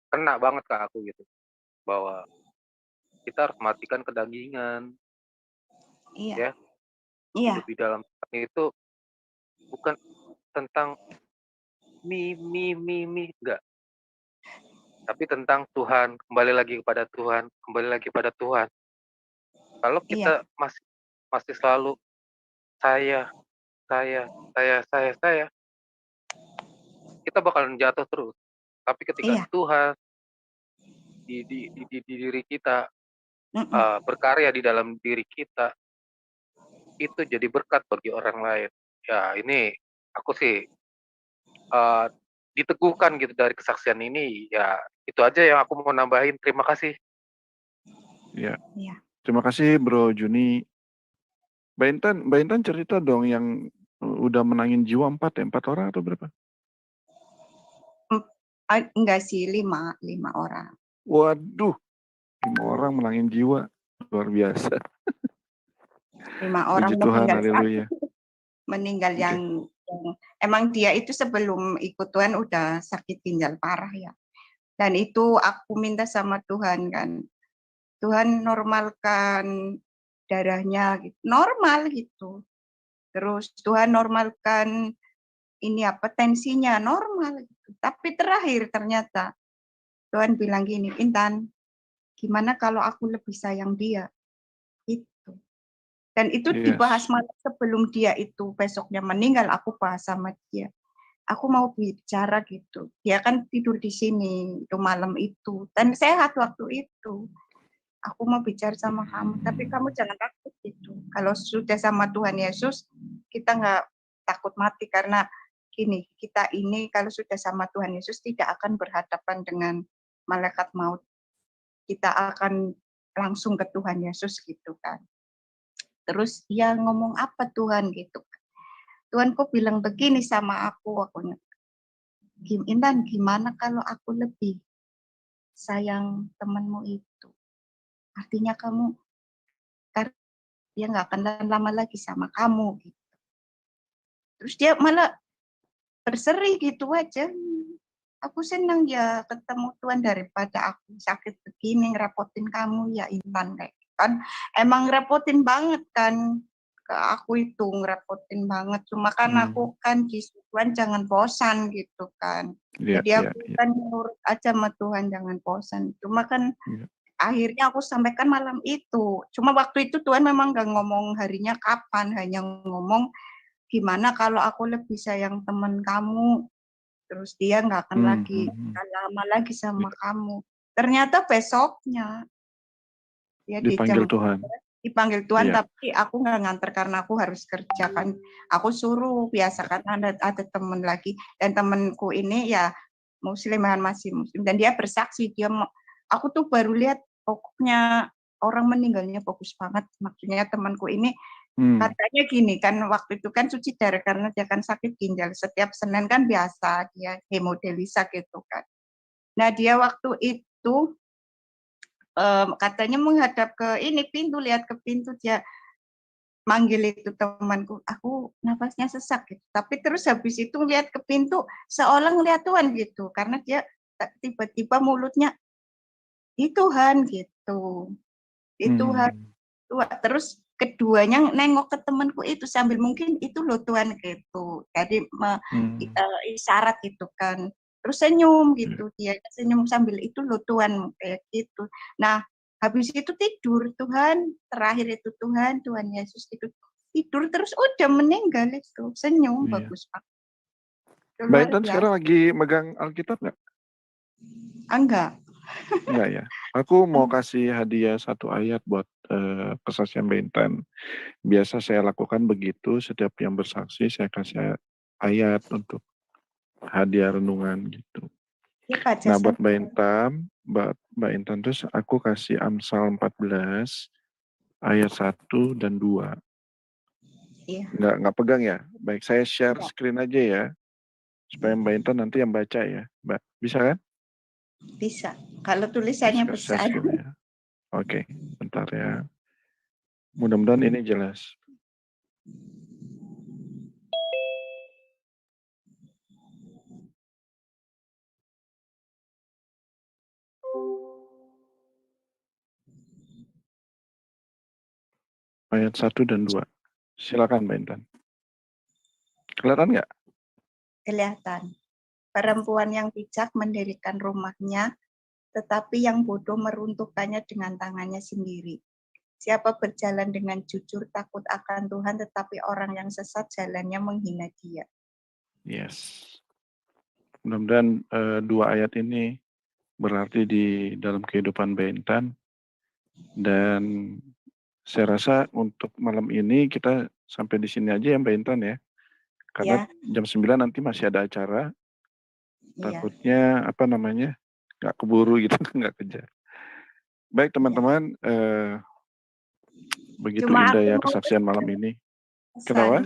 kena banget ke aku gitu, bahwa kita harus matikan kedagingan. Iya. Ya. Iya. Hidup di dalam itu bukan tentang mi, enggak. Tapi tentang Tuhan, kembali lagi kepada Tuhan, kembali lagi pada Tuhan. Kalau kita masih selalu saya, kita bakalan jatuh terus. Tapi ketika Tuhan di diri kita, berkarya di dalam diri kita, itu jadi berkat bagi orang lain. Ya ini aku sih diteguhkan gitu dari kesaksian ini. Ya itu aja yang aku mau nambahin. Terima kasih. Ya. Terima kasih Bro Juni. Mbak Intan cerita dong yang udah menangin jiwa 4 orang atau berapa? Enggak sih, 5 orang. Waduh, 5 orang menangin jiwa, luar biasa. 5 orang Puji Tuhan, meninggal. haleluya. Meninggal yang emang dia itu sebelum ikut Tuhan udah sakit ginjal parah ya. Dan itu aku minta sama Tuhan kan, Tuhan normalkan darahnya gitu, normal gitu. Terus Tuhan normalkan ini tensinya normal gitu. Tapi terakhir ternyata Tuhan bilang gini, Intan, gimana kalau aku lebih sayang dia? Itu. Dan itu dibahas malam sebelum dia itu besoknya meninggal, aku bahas sama dia. Aku mau bicara gitu. Dia kan tidur di sini itu malam itu dan sehat waktu itu. Aku mau bicara sama kamu, tapi kamu jangan takut gitu. Kalau sudah sama Tuhan Yesus, kita nggak takut mati karena gini, kita ini kalau sudah sama Tuhan Yesus tidak akan berhadapan dengan malaikat maut. Kita akan langsung ke Tuhan Yesus gitu kan. Terus dia ngomong apa Tuhan gitu. Tuhan kok bilang begini sama aku Intan, gimana kalau aku lebih sayang temanmu itu? Artinya kamu, dia nggak akan lama lagi sama kamu. Gitu. Terus dia malah berseri gitu aja. Aku senang ya ketemu Tuhan daripada aku sakit begini, ngerepotin kamu ya Intan. Kayak kan emang ngerepotin banget kan. Ke aku itu ngerepotin banget. Cuma kan aku kan di Tuhan jangan bosan gitu kan. Jadi aku kan nurut aja sama Tuhan jangan bosan. Cuma kan akhirnya aku sampaikan malam itu. Cuma waktu itu Tuhan memang gak ngomong harinya kapan, hanya ngomong gimana kalau aku lebih sayang teman kamu, terus dia gak akan lagi lama lagi sama kamu. Ternyata besoknya dia dipanggil Tuhan. Dipanggil Tuhan, tapi aku nggak nganter karena aku harus kerja kan. Aku suruh biasa karena ada teman lagi dan temanku ini ya musliman masih muslim dan dia bersaksi aku tuh baru lihat pokoknya orang meninggalnya bagus banget. Maksudnya temanku ini katanya gini kan waktu itu kan cuci darah karena dia kan sakit ginjal. Setiap Senin kan biasa dia hemodialisa gitu kan. Nah dia waktu itu katanya menghadap ke ini pintu, lihat ke pintu dia manggil itu temanku, aku nafasnya sesak gitu. Tapi terus habis itu lihat ke pintu seolah ngeliat Tuhan gitu, karena dia tiba-tiba mulutnya di Tuhan gitu, di Tuhan. Terus keduanya nengok ke temanku itu sambil mungkin itu loh Tuhan gitu, jadi isyarat gitu kan. Terus senyum gitu, dia senyum sambil itu loh Tuhan kayak gitu. Nah habis itu tidur Tuhan, terakhir itu Tuhan Yesus itu tidur terus udah meninggal itu senyum bagus banget. Mbak Intan sekarang lagi megang Alkitab nggak? Enggak. Enggak ya. Aku mau kasih hadiah satu ayat buat kesaksian Mbak Intan. Biasa saya lakukan begitu, setiap yang bersaksi saya kasih ayat untuk hadiah renungan gitu. Ya, baca Nah, buat saja. Mbak Intan terus aku kasih Amsal 14 ayat 1 dan 2. Iya. Nggak pegang ya. Baik, saya share Enggak. screen aja ya. Supaya Mbak Intan nanti yang baca ya, Mbak. Bisa kan? Bisa. Kalau tulisannya Share besar. screen ya. Oke, bentar ya. Mudah-mudahan ini jelas. Ayat 1 dan 2. Silakan Mbak Intan. Kelihatan nggak? Kelihatan. Perempuan yang bijak mendirikan rumahnya, tetapi yang bodoh meruntuhkannya dengan tangannya sendiri. Siapa berjalan dengan jujur takut akan Tuhan, tetapi orang yang sesat jalannya menghina Dia. Yes. Mudah-mudahan 2 ayat ini berarti di dalam kehidupan Mbak Intan. Dan saya rasa untuk malam ini kita sampai di sini aja ya Mbak Intan ya. Karena jam 9 nanti masih ada acara. Takutnya nggak keburu gitu, nggak kejar. Baik teman-teman, begitu Cuma indah aku ya mau kesaksian malam ini. pesan, Kenapa?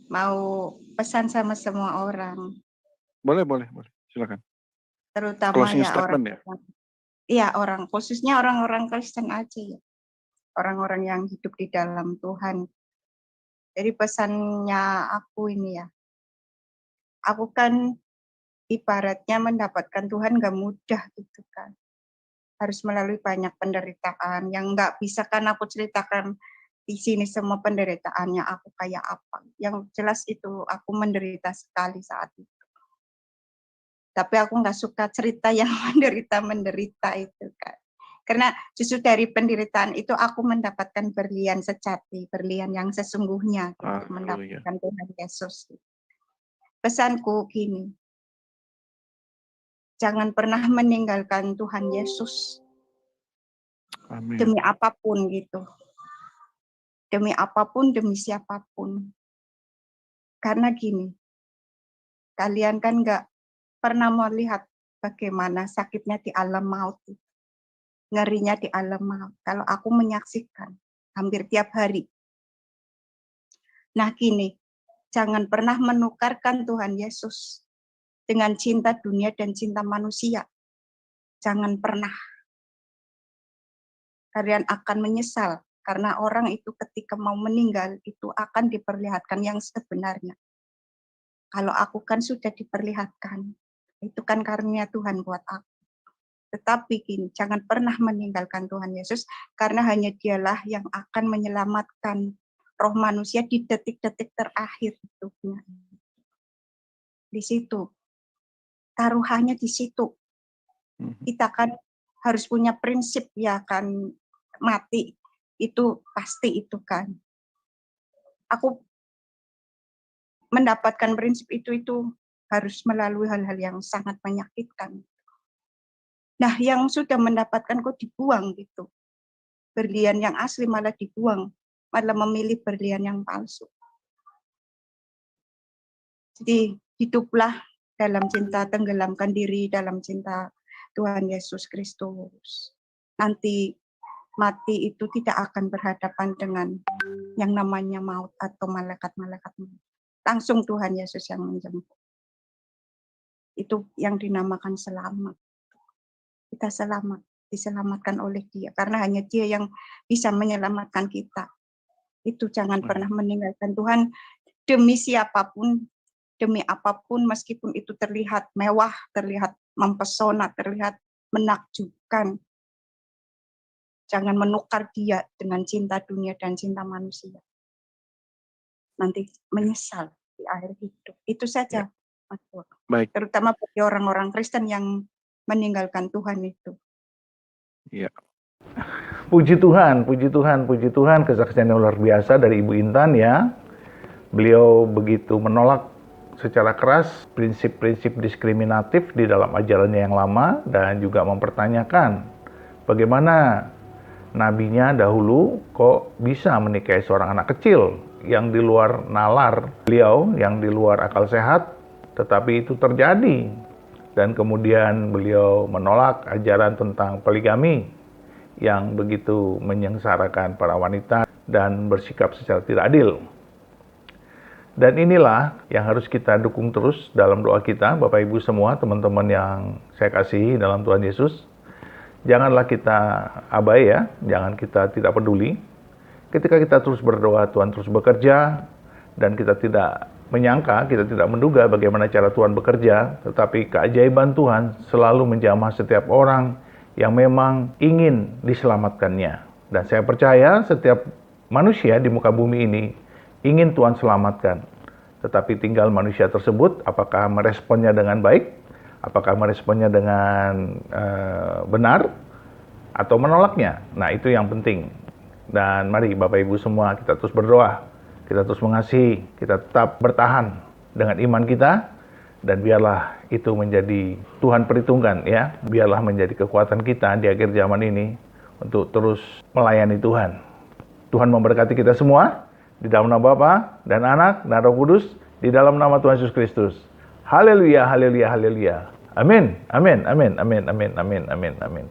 mau pesan sama semua orang, Boleh. Silakan. terutama Closing ya statement ya. Iya, khususnya orang-orang Kristen aja ya. Orang-orang yang hidup di dalam Tuhan. Jadi pesannya aku ini ya, aku kan ibaratnya mendapatkan Tuhan gak mudah gitu kan. Harus melalui banyak penderitaan yang nggak bisa kan aku ceritakan di sini semua penderitaannya aku kayak apa. Yang jelas itu aku menderita sekali saat itu. Tapi aku nggak suka cerita yang menderita itu kan. Karena justru dari penderitaan itu aku mendapatkan berlian sejati, berlian yang sesungguhnya, gitu, mendapatkan Tuhan Yesus. Pesanku gini, jangan pernah meninggalkan Tuhan Yesus. Amin. Demi apapun gitu. Demi apapun, demi siapapun. Karena gini, kalian kan nggak pernah melihat bagaimana sakitnya di alam maut. Ngerinya di alam maut. Kalau aku menyaksikan hampir tiap hari. Nah gini, jangan pernah menukarkan Tuhan Yesus dengan cinta dunia dan cinta manusia. Jangan pernah. Kalian akan menyesal karena orang itu ketika mau meninggal itu akan diperlihatkan yang sebenarnya. Kalau aku kan sudah diperlihatkan. Itu kan karunia Tuhan buat aku. Tetapi gini, jangan pernah meninggalkan Tuhan Yesus karena hanya Dialah yang akan menyelamatkan roh manusia di detik-detik terakhir hidupnya. Di situ. Taruhannya di situ. Kita kan harus punya prinsip ya kan, mati itu pasti itu kan. Aku mendapatkan prinsip itu harus melalui hal-hal yang sangat menyakitkan. Nah, yang sudah mendapatkan kok dibuang gitu. Berlian yang asli malah dibuang, malah memilih berlian yang palsu. Jadi hiduplah dalam cinta, tenggelamkan diri dalam cinta Tuhan Yesus Kristus. Nanti mati itu tidak akan berhadapan dengan yang namanya maut atau malaikat-malaikat. Langsung Tuhan Yesus yang menjemput. Itu yang dinamakan selamat. Kita selamat, diselamatkan oleh Dia. Karena hanya Dia yang bisa menyelamatkan kita. Itu jangan pernah meninggalkan Tuhan demi siapapun, demi apapun, meskipun itu terlihat mewah, terlihat mempesona, terlihat menakjubkan. Jangan menukar Dia dengan cinta dunia dan cinta manusia. Nanti menyesal di akhir hidup. Itu saja, Mas Pur. Baik. Terutama bagi orang-orang Kristen yang meninggalkan Tuhan itu. Iya. Puji Tuhan, kesaksian yang luar biasa dari Ibu Intan ya. Beliau begitu menolak secara keras prinsip-prinsip diskriminatif di dalam ajarannya yang lama dan juga mempertanyakan bagaimana nabinya dahulu kok bisa menikahi seorang anak kecil yang di luar nalar beliau, yang di luar akal sehat, tetapi itu terjadi. Dan kemudian beliau menolak ajaran tentang poligami yang begitu menyengsarakan para wanita dan bersikap secara tidak adil. Dan inilah yang harus kita dukung terus dalam doa kita, Bapak Ibu semua, teman-teman yang saya kasihi dalam Tuhan Yesus. Janganlah kita abai ya, jangan kita tidak peduli. Ketika kita terus berdoa, Tuhan terus bekerja, dan kita tidak menyangka, kita tidak menduga bagaimana cara Tuhan bekerja, tetapi keajaiban Tuhan selalu menjamah setiap orang yang memang ingin diselamatkannya. Dan saya percaya setiap manusia di muka bumi ini ingin Tuhan selamatkan. Tetapi tinggal manusia tersebut apakah meresponnya dengan baik, apakah meresponnya dengan benar, atau menolaknya. Nah, itu yang penting. Dan mari Bapak Ibu semua kita terus berdoa, kita terus mengasihi, kita tetap bertahan dengan iman kita, dan biarlah itu menjadi Tuhan perhitungkan ya, biarlah menjadi kekuatan kita di akhir zaman ini untuk terus melayani Tuhan. Tuhan memberkati kita semua di dalam nama Bapa dan Anak dan Roh Kudus, di dalam nama Tuhan Yesus Kristus. Haleluya, haleluya, haleluya. Amin, amin, amin, amin, amin, amin, amin, amin.